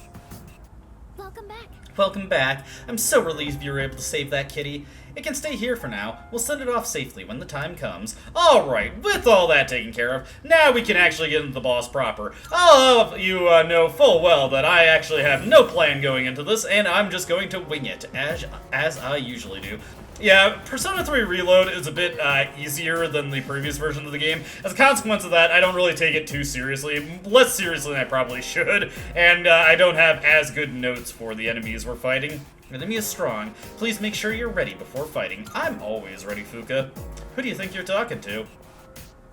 Welcome back. Welcome back. I'm so relieved you were able to save that kitty. It can stay here for now. We'll send it off safely when the time comes. Alright, with all that taken care of, now we can actually get into the boss proper. All of you know full well that I actually have no plan going into this, and I'm just going to wing it, as I usually do. Yeah, Persona 3 Reload is a bit easier than the previous version of the game. As a consequence of that, I don't really take it too seriously. Less seriously than I probably should. And I don't have as good notes for the enemies we're fighting. The enemy is strong. Please make sure you're ready before fighting. I'm always ready, Fuka. Who do you think you're talking to?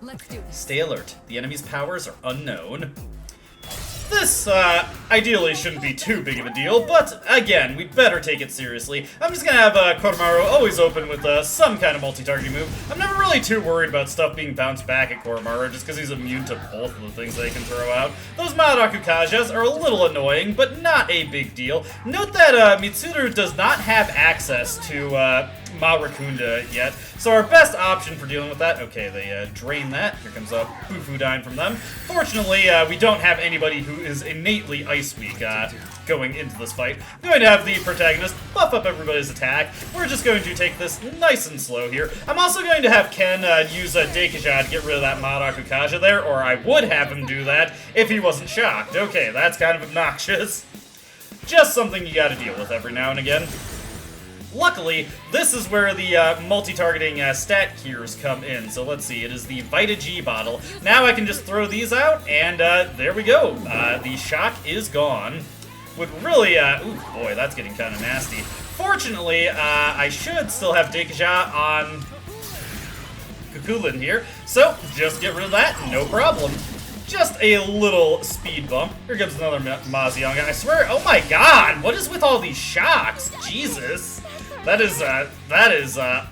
Let's do this. Stay alert. The enemy's powers are unknown. This, ideally shouldn't be too big of a deal, but again, we better take it seriously. I'm just gonna have Koromaru always open with some kind of multi-targeting move. I'm never really too worried about stuff being bounced back at Koromaru, just because he's immune to both of the things they can throw out. Those Marakukajas are a little annoying, but not a big deal. Note that Mitsuru does not have access to Marakunda yet, so our best option for dealing with that, okay, they drain that. Here comes a Bufu Dine from them. Fortunately, we don't have anybody who is innately Ice Weak going into this fight. I'm going to have the protagonist buff up everybody's attack. We're just going to take this nice and slow here. I'm also going to have Ken use a Deikaja to get rid of that Marakukaja there, or I would have him do that if he wasn't shocked. Okay, that's kind of obnoxious. Just something you gotta deal with every now and again. Luckily, this is where the multi-targeting stat cures come in. So let's see, it is the Vita G bottle. Now I can just throw these out, and there we go. The shock is gone. Would really, ooh, boy, that's getting kind of nasty. Fortunately, I should still have Deikaja on Kukulin here, so just get rid of that, no problem. Just a little speed bump. Here comes another Maziang. I swear, oh my god, what is with all these shocks? Jesus. That is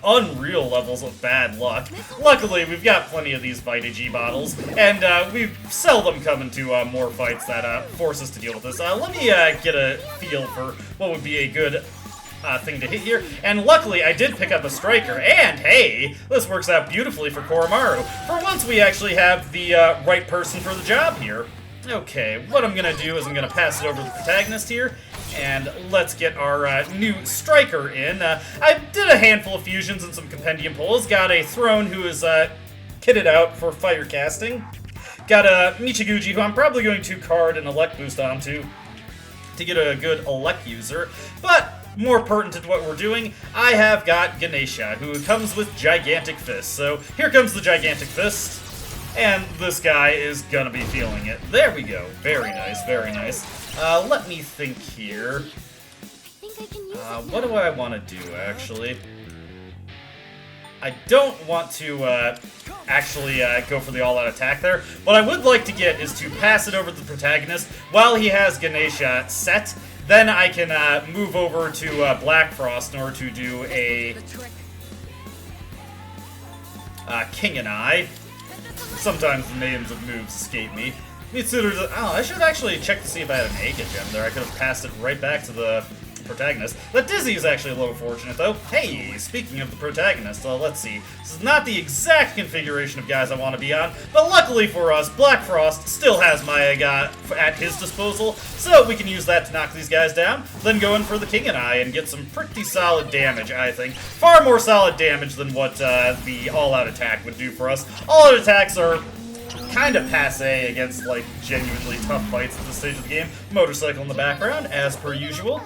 unreal levels of bad luck. Luckily, we've got plenty of these Vita G bottles, and we seldom come into more fights that force us to deal with this. Let me get a feel for what would be a good thing to hit here. And luckily, I did pick up a striker, and hey, this works out beautifully for Koromaru. For once, we actually have the right person for the job here. Okay, what I'm gonna do is I'm gonna pass it over to the protagonist here, and let's get our new striker in. I did a handful of fusions and some compendium pulls. Got a Throne who is kitted out for fire casting. Got a Michiguji who I'm probably going to card an elect boost onto to get a good elect user, but more pertinent to what we're doing, I have got Ganesha, who comes with Gigantic Fist. So here comes the Gigantic Fist, and this guy is gonna be feeling it. There we go. Very nice, very nice. Let me think here. What do I want to do, actually? I don't want to actually go for the all-out attack there. What I would like to get is to pass it over to the protagonist while he has Ganesha set. Then I can move over to Black Frost in order to do a King and I. Sometimes the names of moves escape me. Mitsuru, oh, I should actually check to see if I had an Ega gem there. I could have passed it right back to the protagonist. That Dizzy is actually a little fortunate, though. Hey, speaking of the protagonist, let's see. This is not the exact configuration of guys I want to be on, but luckily for us, Black Frost still has Maega at his disposal, so we can use that to knock these guys down, then go in for the King and I and get some pretty solid damage, I think. Far more solid damage than what the all-out attack would do for us. All-out attacks are kind of passe against, like, genuinely tough fights at this stage of the game. Motorcycle in the background, as per usual.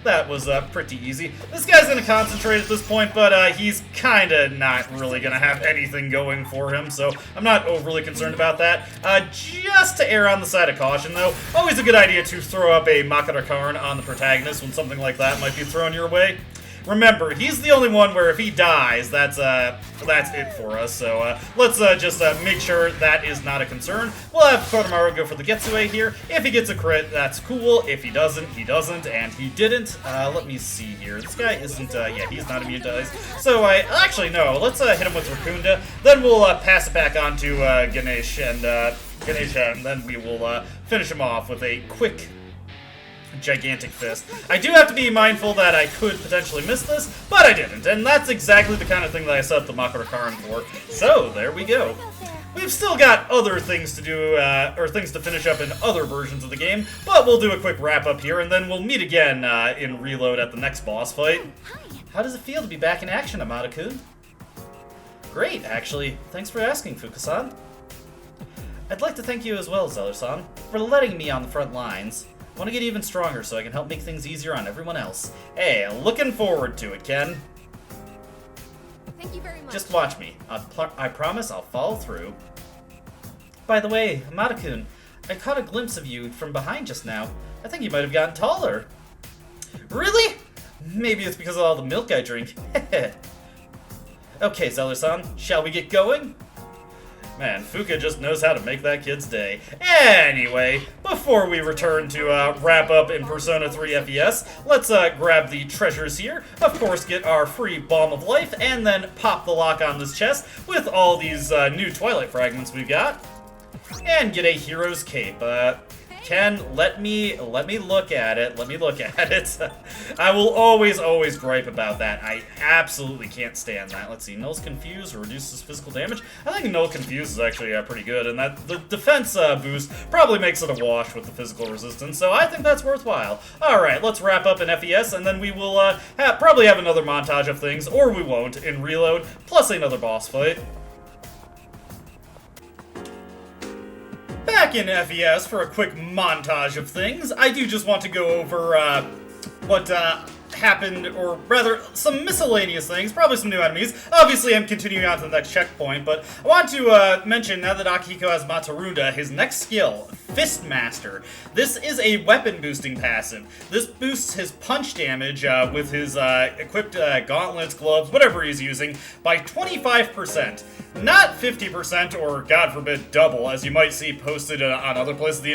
That was pretty easy. This guy's gonna concentrate at this point, but he's kinda not really gonna have anything going for him, so I'm not overly concerned about that. Just to err on the side of caution, though, always a good idea to throw up a Makarakarn on the protagonist when something like that might be thrown your way. Remember, he's the only one where if he dies, that's it for us. So let's just make sure that is not a concern. We'll have Kodomaru go for the Getsue here. If he gets a crit, that's cool. If he doesn't, he doesn't, and he didn't. Let me see here. This guy isn't, yeah, he's not immune to ice. So actually, no, let's hit him with Rakunda. Then we'll pass it back on to Ganesh, and then we will finish him off with a quick gigantic fist. I do have to be mindful that I could potentially miss this, but I didn't, and that's exactly the kind of thing that I set up the Makarakarn for. So, there we go. We've still got other things to do, or things to finish up in other versions of the game, but we'll do a quick wrap-up here, and then we'll meet again in Reload at the next boss fight. How does it feel to be back in action, Amada-kun? Great, actually. Thanks for asking, Fuka-san. I'd like to thank you as well, Zeller-san, for letting me on the front lines. I want to get even stronger so I can help make things easier on everyone else. Hey, looking forward to it, Ken. Thank you very much. Just watch me. I promise I'll follow through. By the way, Amada-kun, I caught a glimpse of you from behind just now. I think you might have gotten taller. Really? Maybe it's because of all the milk I drink. Okay, Zeller-san, shall we get going? Man, Fuka just knows how to make that kid's day. Anyway, before we return to wrap up in Persona 3 FES, let's grab the treasures here, of course get our free Balm of Life, and then pop the lock on this chest with all these new Twilight fragments we've got, and get a Hero's Cape. Ken, let me look at it. Let me look at it. I will always gripe about that. I absolutely can't stand that. Let's see. Null's Confuse reduces physical damage. I think Null Confuse is actually pretty good, and that the defense boost probably makes it a wash with the physical resistance, so I think that's worthwhile. Alright, let's wrap up in FES, and then we will probably have another montage of things, or we won't, in Reload, plus another boss fight. Back in FES for a quick montage of things. I do just want to go over what happened, or rather, some miscellaneous things, probably some new enemies. Obviously, I'm continuing on to the next checkpoint, but I want to mention, now that Akihiko has Matarunda, his next skill, Fistmaster. This is a weapon boosting passive. This boosts his punch damage with his equipped gauntlets, gloves, whatever he's using, by 25%. Not 50% or, God forbid, double, as you might see posted on other places of the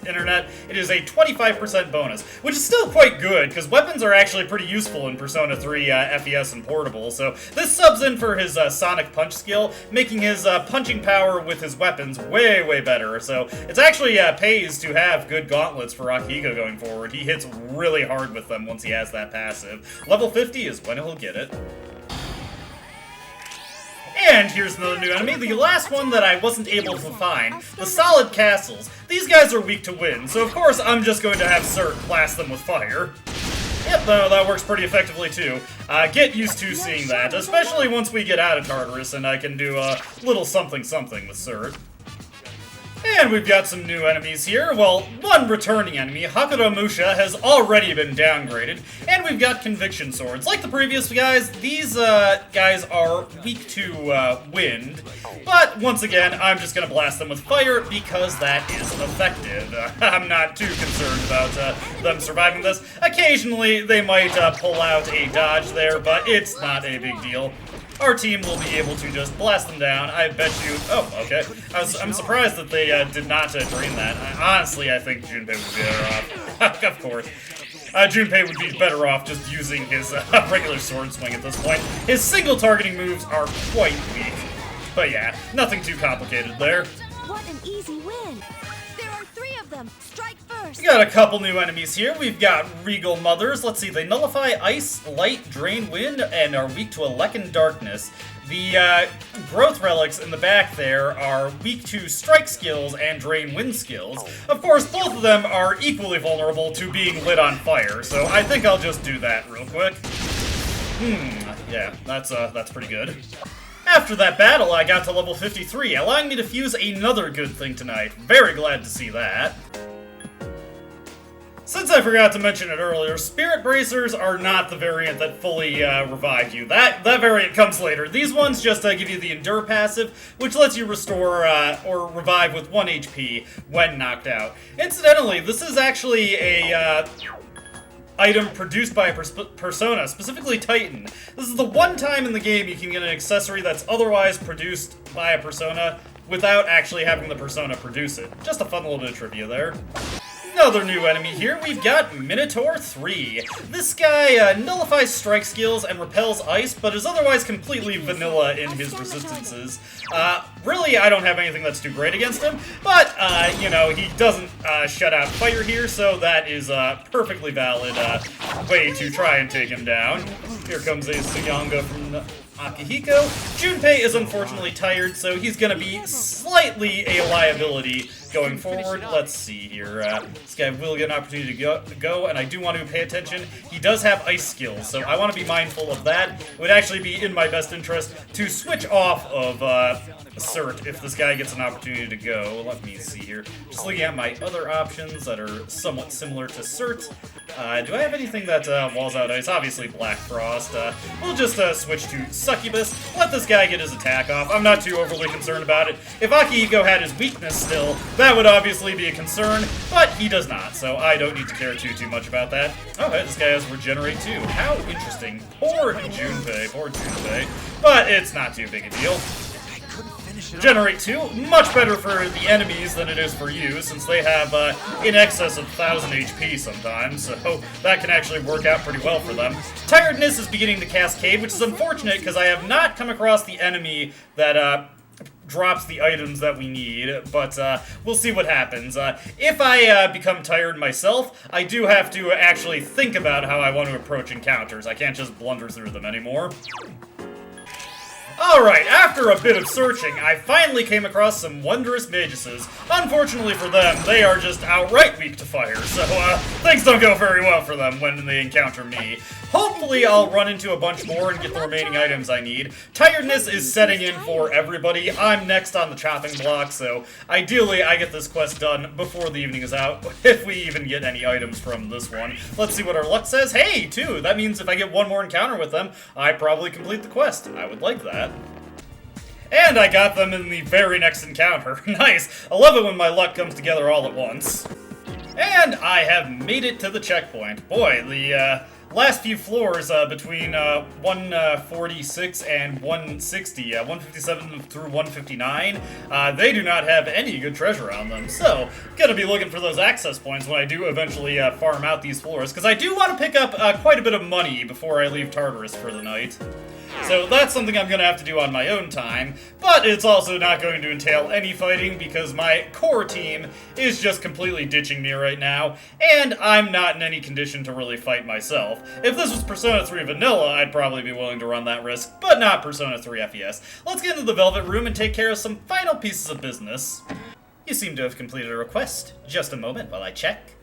internet. It is a 25% bonus, which is still quite good, because weapons are actually pretty useful in Persona 3 FES and Portable, so this subs in for his Sonic Punch skill, making his punching power with his weapons way better. So it's actually pays to have good gauntlets for Akihiko going forward. He hits really hard with them once he has that passive. Level 50 is when he'll get it. And here's another new enemy, the last one that I wasn't able to find, the Solid Castles. These guys are weak to wind, so of course I'm just going to have Cert blast them with fire. Yep, no, that works pretty effectively too. Get used to seeing that, especially once we get out of Tartarus and I can do a little something with Cert. And we've got some new enemies here. Well, one returning enemy, Hakura Musha, has already been downgraded, and we've got Conviction Swords. Like the previous guys, these guys are weak to wind, but once again, I'm just going to blast them with fire because that is effective. I'm not too concerned about them surviving this. Occasionally, they might pull out a dodge there, but it's not a big deal. Our team will be able to just blast them down. I bet you... Oh, okay. I'm surprised that they did not drain that. Honestly, I think Junpei would be better off. Of course. Junpei would be better off just using his regular sword swing at this point. His single targeting moves are quite weak. But yeah, nothing too complicated there. What an easy win. There are 3 of them. Strike first. We got a couple new enemies here. We've got Regal Mothers. Let's see, they nullify Ice, Light, Drain, Wind, and are weak to Alekan Darkness. The growth relics in the back there are weak to strike skills and drain wind skills. Of course, both of them are equally vulnerable to being lit on fire, so I think I'll just do that real quick. Yeah, that's pretty good. After that battle, I got to level 53, allowing me to fuse another good thing tonight. Very glad to see that. Since I forgot to mention it earlier, Spirit Bracers are not the variant that fully revive you. That variant comes later. These ones just give you the Endure passive, which lets you restore or revive with 1 HP when knocked out. Incidentally, this is actually a item produced by a persona, specifically Titan. This is the one time in the game you can get an accessory that's otherwise produced by a persona without actually having the persona produce it. Just a fun little bit of trivia there. Another new enemy here, we've got Minotaur 3. This guy nullifies strike skills and repels ice, but is otherwise completely vanilla in his resistances. Really, I don't have anything that's too great against him, but, you know, he doesn't shut out fire here, so that is a perfectly valid way to try and take him down. Here comes a Suyanga from Akihiko. Junpei is unfortunately tired, so he's gonna be slightly a liability going forward. Let's see here. This guy will get an opportunity to go, and I do want to pay attention. He does have ice skills, so I want to be mindful of that. It would actually be in my best interest to switch off of Cert if this guy gets an opportunity to go. Let me see here. Just looking at my other options that are somewhat similar to Cert. Do I have anything that walls out ice? Obviously Black Frost. We'll just switch to Succubus. Let this guy get his attack off. I'm not too overly concerned about it. If Akihiko had his weakness still, that would obviously be a concern, but he does not, so I don't need to care too much about that. Oh, hey, this guy has Regenerate too. How interesting. Poor Junpei. But it's not too big a deal. Generate 2, much better for the enemies than it is for you, since they have in excess of 1,000 HP sometimes, so that can actually work out pretty well for them. Tiredness is beginning to cascade, which is unfortunate because I have not come across the enemy that drops the items that we need, but we'll see what happens. If I become tired myself, I do have to actually think about how I want to approach encounters. I can't just blunder through them anymore. Alright, after a bit of searching, I finally came across some wondrous maguses. Unfortunately for them, they are just outright weak to fire, so things don't go very well for them when they encounter me. Hopefully I'll run into a bunch more and get the remaining items I need. Tiredness is setting in for everybody. I'm next on the chopping block, so ideally I get this quest done before the evening is out, if we even get any items from this one. Let's see what our luck says. Hey, 2! That means if I get one more encounter with them, I probably complete the quest. I would like that. And I got them in the very next encounter. Nice! I love it when my luck comes together all at once. And I have made it to the checkpoint. Boy, the last few floors between 146 and 160, 157 through 159, they do not have any good treasure on them. So, gonna be looking for those access points when I do eventually farm out these floors, because I do want to pick up quite a bit of money before I leave Tartarus for the night. So that's something I'm going to have to do on my own time, but it's also not going to entail any fighting because my core team is just completely ditching me right now, and I'm not in any condition to really fight myself. If this was Persona 3 Vanilla, I'd probably be willing to run that risk, but not Persona 3 FES. Let's get into the Velvet Room and take care of some final pieces of business. You seem to have completed a request. Just a moment while I check.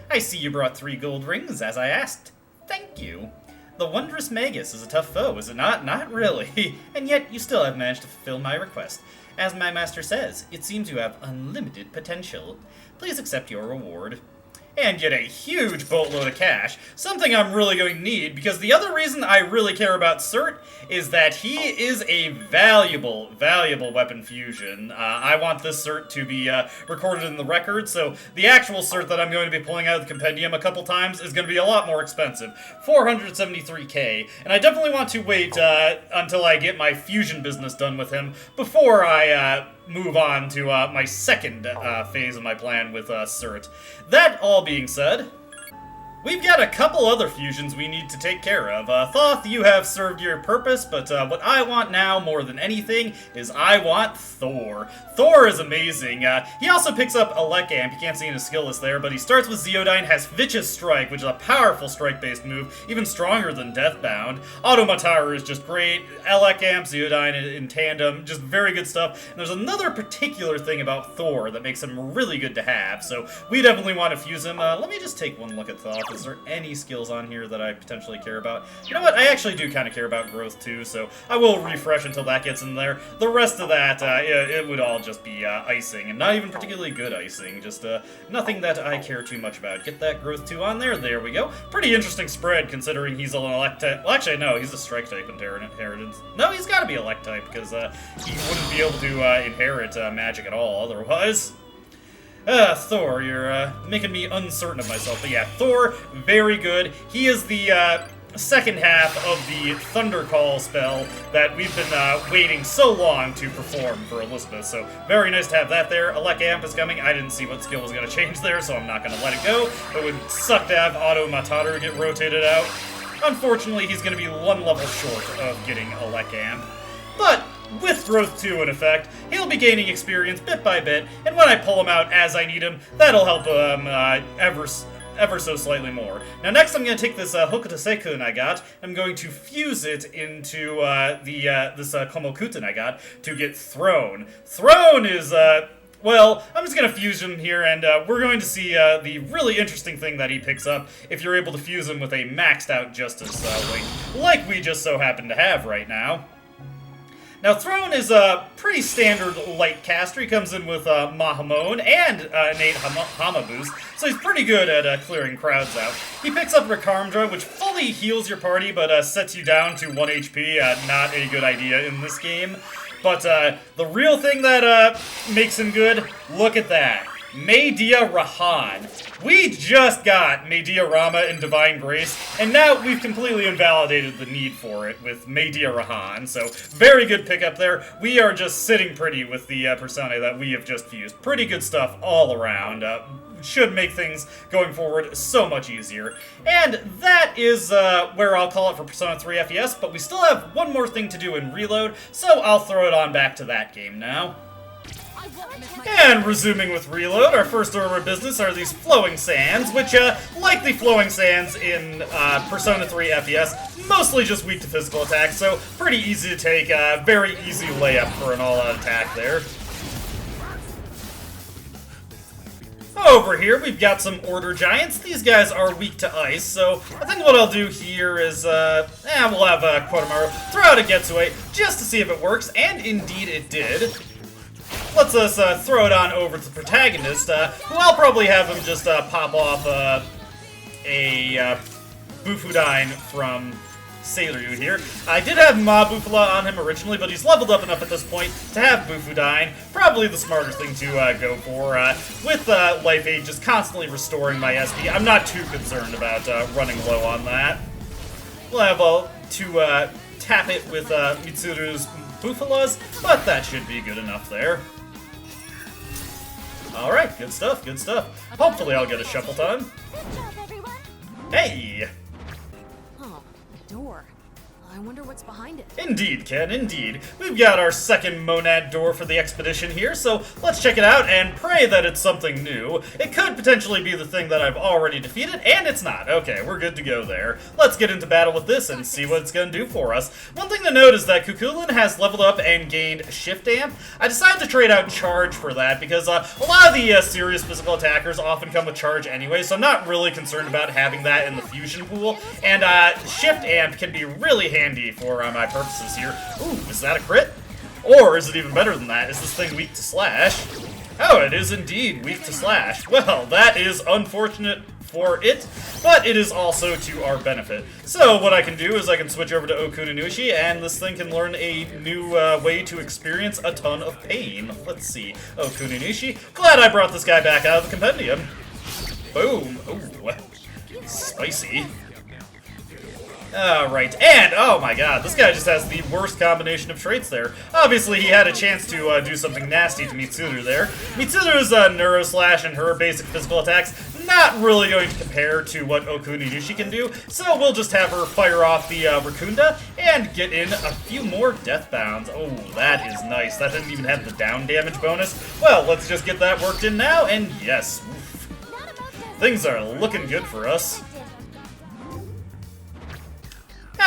I see you brought 3 gold rings, as I asked. Thank you. The Wondrous Magus is a tough foe, is it not? Not really. And yet, you still have managed to fulfill my request. As my master says, it seems you have unlimited potential. Please accept your reward. And get a huge boatload of cash, something I'm really going to need, because the other reason I really care about Cert is that he is a valuable weapon fusion. I want this Cert to be recorded in the record, so the actual Cert that I'm going to be pulling out of the compendium a couple times is going to be a lot more expensive, 473k, and I definitely want to wait until I get my fusion business done with him before I move on to my second phase of my plan with Cert. That all being said, we've got a couple other fusions we need to take care of. Thoth, you have served your purpose, but what I want now more than anything is I want Thor. Thor is amazing. He also picks up Elec Amp. You can't see in his skill list there, but he starts with Zeodyne, has Vicious Strike, which is a powerful strike-based move, even stronger than Deathbound. Automataru is just great. Elec Amp, Zeodyne in tandem, just very good stuff. And there's another particular thing about Thor that makes him really good to have, so we definitely want to fuse him. Let me just take one look at Thoth growth. Is there any skills on here that I potentially care about? You know what? I actually do kind of care about growth too, so I will refresh until that gets in there. The rest of that, it would all just be icing, and not even particularly good icing. Just nothing that I care too much about. Get that growth 2 on there. There we go. Pretty interesting spread considering he's an elect type. Well, actually, no, he's a strike type inheritance. No, he's got to be elect type because he wouldn't be able to inherit magic at all otherwise. Thor, you're making me uncertain of myself. But yeah, Thor, very good. He is the second half of the Thunder Call spell that we've been waiting so long to perform for Elizabeth. So very nice to have that there. Elec Amp is coming. I didn't see what skill was going to change there, so I'm not going to let it go. It would suck to have Auto Matador get rotated out. Unfortunately, he's going to be one level short of getting Elec Amp. But with Growth 2 in effect, he'll be gaining experience bit by bit, and when I pull him out as I need him, that'll help him ever so slightly more. Now next I'm going to take this Hokuto I got, I'm going to fuse it into this Komokuten I got to get Throne. Throne is, well, I'm just going to fuse him here, and we're going to see the really interesting thing that he picks up if you're able to fuse him with a maxed out Justice Link, like we just so happen to have right now. Now, Throne is a pretty standard light caster. He comes in with Mahamon and innate Hama boost, so he's pretty good at clearing crowds out. He picks up Rakarmdra, which fully heals your party, but sets you down to 1 HP. Not a good idea in this game. But the real thing that makes him good, look at that. Medea Rahan. We just got Medea Rama in Divine Grace, and now we've completely invalidated the need for it with Medea Rahan, so very good pickup there. We are just sitting pretty with the persona that we have just fused. Pretty good stuff all around. Should make things going forward so much easier. And that is where I'll call it for Persona 3 FES, but we still have one more thing to do in Reload, so I'll throw it on back to that game now. And resuming with Reload, our first order of business are these Flowing Sands, which, like the Flowing Sands in Persona 3 FES, mostly just weak to physical attacks, so pretty easy to take, very easy layup for an all-out attack there. Over here, we've got some Order Giants. These guys are weak to ice, so I think what I'll do here is, we'll have Kodomaru throw out a Getsue just to see if it works, and indeed it did. Let's us throw it on over to the protagonist, who I'll probably have him just pop off a Bufudine from Sailor U here. I did have Mabufula on him originally, but he's leveled up enough at this point to have Bufudine. Probably the smarter thing to go for. With Life Aid just constantly restoring my SP, I'm not too concerned about running low on that. We'll have to tap it with Mitsuru's Bufulas, but that should be good enough there. Alright, good stuff, good stuff. Hopefully I'll get a shuffle time. Good job, everyone. Hey! Oh, a door. I wonder what's behind it. Indeed, Ken, indeed. We've got our second monad door for the expedition here, so let's check it out and pray that it's something new. It could potentially be the thing that I've already defeated, and it's not. Okay, we're good to go there. Let's get into battle with this and see what it's going to do for us. One thing to note is that Kukulin has leveled up and gained Shift Amp. I decided to trade out Charge for that because a lot of the serious physical attackers often come with Charge anyway, so I'm not really concerned about having that in the fusion pool, and Shift Amp can be really handy for my purposes here. Ooh, is that a crit? Or is it even better than that? Is this thing weak to slash? Oh, it is indeed weak to slash. Well, that is unfortunate for it, but it is also to our benefit. So what I can do is I can switch over to Okuninushi, and this thing can learn a new way to experience a ton of pain. Let's see. Okuninushi. Glad I brought this guy back out of the compendium. Boom. Ooh. Spicy. Alright, and, oh my god, this guy just has the worst combination of traits there. Obviously, he had a chance to do something nasty to Mitsuru there. Mitsuru's Neuro Slash and her basic physical attacks not really going to compare to what Okuninushi can do, so we'll just have her fire off the Rakunda and get in a few more death bounds. Oh, that is nice. That didn't even have the down damage bonus. Well, let's just get that worked in now, and yes, oof. Things are looking good for us.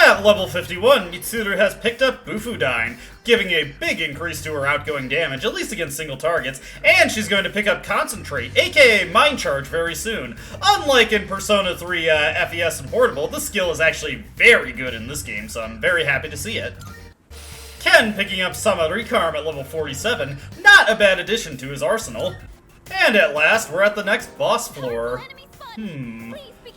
At level 51, Mitsuru has picked up Bufudyne, giving a big increase to her outgoing damage, at least against single targets, and she's going to pick up Concentrate, aka Mind Charge, very soon. Unlike in Persona 3 FES and Portable, this skill is actually very good in this game, so I'm very happy to see it. Ken picking up Sama Recarm at level 47, not a bad addition to his arsenal. And at last, we're at the next boss floor.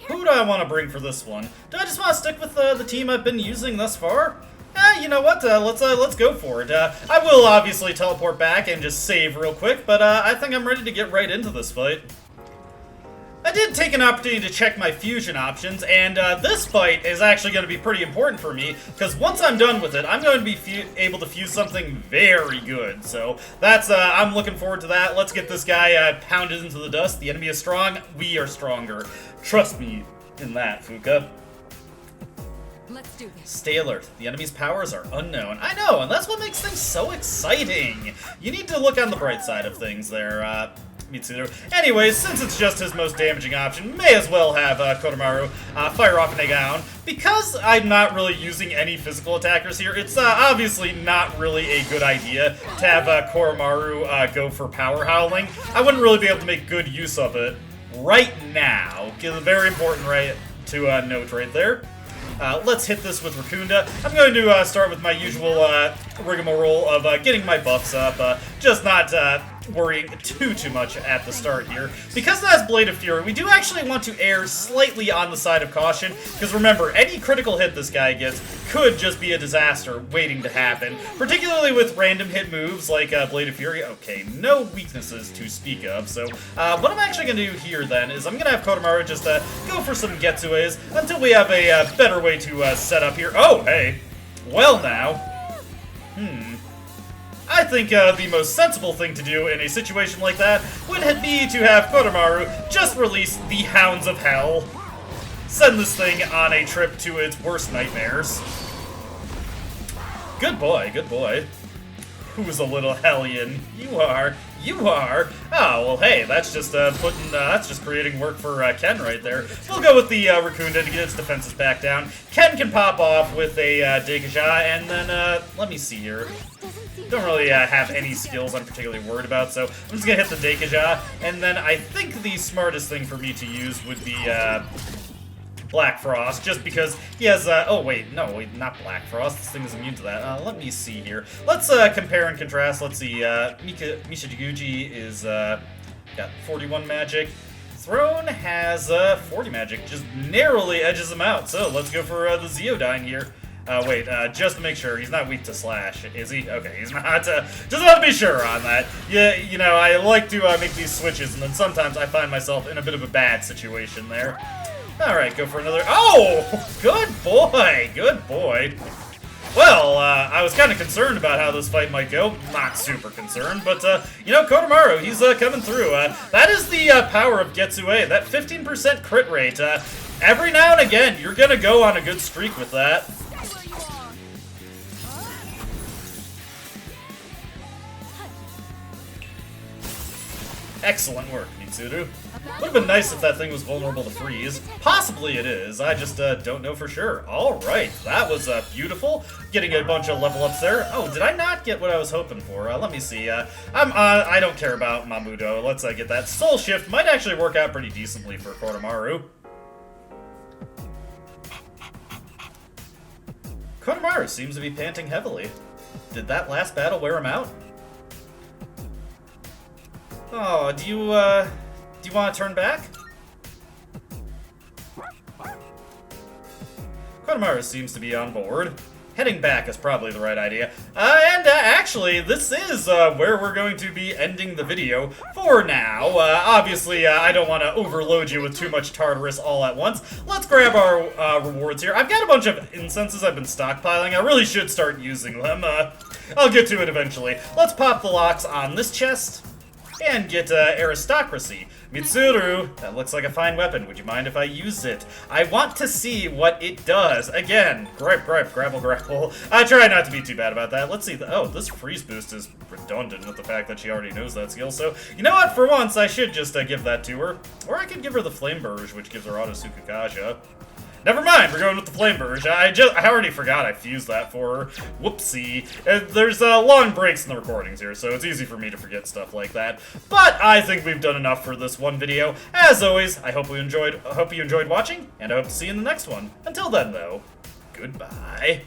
Who do I want to bring for this one? Do I just want to stick with the team I've been using thus far? You know what? Let's go for it. I will obviously teleport back and just save real quick, but I think I'm ready to get right into this fight. I did take an opportunity to check my fusion options, and this fight is actually going to be pretty important for me, because once I'm done with it, I'm going to be able to fuse something very good. So that's, I'm looking forward to that. Let's get this guy pounded into the dust. The enemy is strong. We are stronger. Trust me in that, Fuka. Let's do this. Stay alert. The enemy's powers are unknown. I know, and that's what makes things so exciting. You need to look on the bright side of things there, Mitsuru. Anyways, since it's just his most damaging option, may as well have Kodomaru fire off Negaon. Because I'm not really using any physical attackers here, it's obviously not really a good idea to have Kodomaru go for Power Howling. I wouldn't really be able to make good use of it right now. It's very important to note right there. Let's hit this with Rakunda. I'm going to start with my usual rigmarole of getting my buffs up, just not worrying too much at the start here. Because it has Blade of Fury, we do actually want to err slightly on the side of caution, because remember, any critical hit this guy gets could just be a disaster waiting to happen, particularly with random hit moves like Blade of Fury. Okay, no weaknesses to speak of, so what I'm actually going to do here then is I'm going to have Kodomaru just go for some Getsues until we have a better way to set up here. Oh, hey. Well now. I think the most sensible thing to do in a situation like that would be to have Kodomaru just release the Hounds of Hell. Send this thing on a trip to its worst nightmares. Good boy, good boy. Who's a little hellion? You are. You are. Oh, well, hey, that's just that's just creating work for Ken right there. We'll go with the Rakunda to get its defenses back down. Ken can pop off with a Deikaja, and then, let me see here. Don't really have any skills I'm particularly worried about, so I'm just gonna hit the Deikaja, and then I think the smartest thing for me to use would be, Black Frost, just because he has, oh wait, no, not Black Frost, this thing is immune to that. Let me see here. Let's, compare and contrast. Let's see, Mishiguchi is, got 41 magic. Throne has, 40 magic, just narrowly edges him out, so let's go for, the Zeodyne here. Wait, just to make sure, he's not weak to Slash, is he? Okay, he's not, just want to be sure on that. Yeah, you know, I like to, make these switches, and then sometimes I find myself in a bit of a bad situation there. Alright, go for another. Oh! Good boy! Good boy. Well, I was kind of concerned about how this fight might go. Not super concerned, but, you know, Kodomaru, he's coming through. That is the power of Getsue, that 15% crit rate. Every now and again, you're gonna go on a good streak with that. Excellent work, Mitsuru. Would have been nice if that thing was vulnerable to freeze. Possibly it is, I just don't know for sure. Alright, that was beautiful. Getting a bunch of level ups there. Oh, did I not get what I was hoping for? Let me see. I don't care about Mamudo. Let's get that. Soul Shift might actually work out pretty decently for Kodomaru. Kodomaru seems to be panting heavily. Did that last battle wear him out? Oh, do you want to turn back? Kodomaru seems to be on board. Heading back is probably the right idea. Actually, this is where we're going to be ending the video for now. Obviously, I don't want to overload you with too much Tartarus all at once. Let's grab our rewards here. I've got a bunch of incenses I've been stockpiling. I really should start using them. I'll get to it eventually. Let's pop the locks on this chest and get aristocracy. Mitsuru, that looks like a fine weapon. Would you mind if I use it? I want to see what it does. Again, gripe, grapple, grapple. I try not to be too bad about that. Let's see. Oh, this freeze boost is redundant with the fact that she already knows that skill. So, you know what? For once, I should just give that to her. Or I could give her the Flame Barrage, which gives her Auto Sukakaja. Never mind, we're going with the flame version. I already forgot I fused that for her. Whoopsie. There's long breaks in the recordings here, so it's easy for me to forget stuff like that. But I think we've done enough for this one video. As always, I hope you enjoyed watching, and I hope to see you in the next one. Until then, though, goodbye.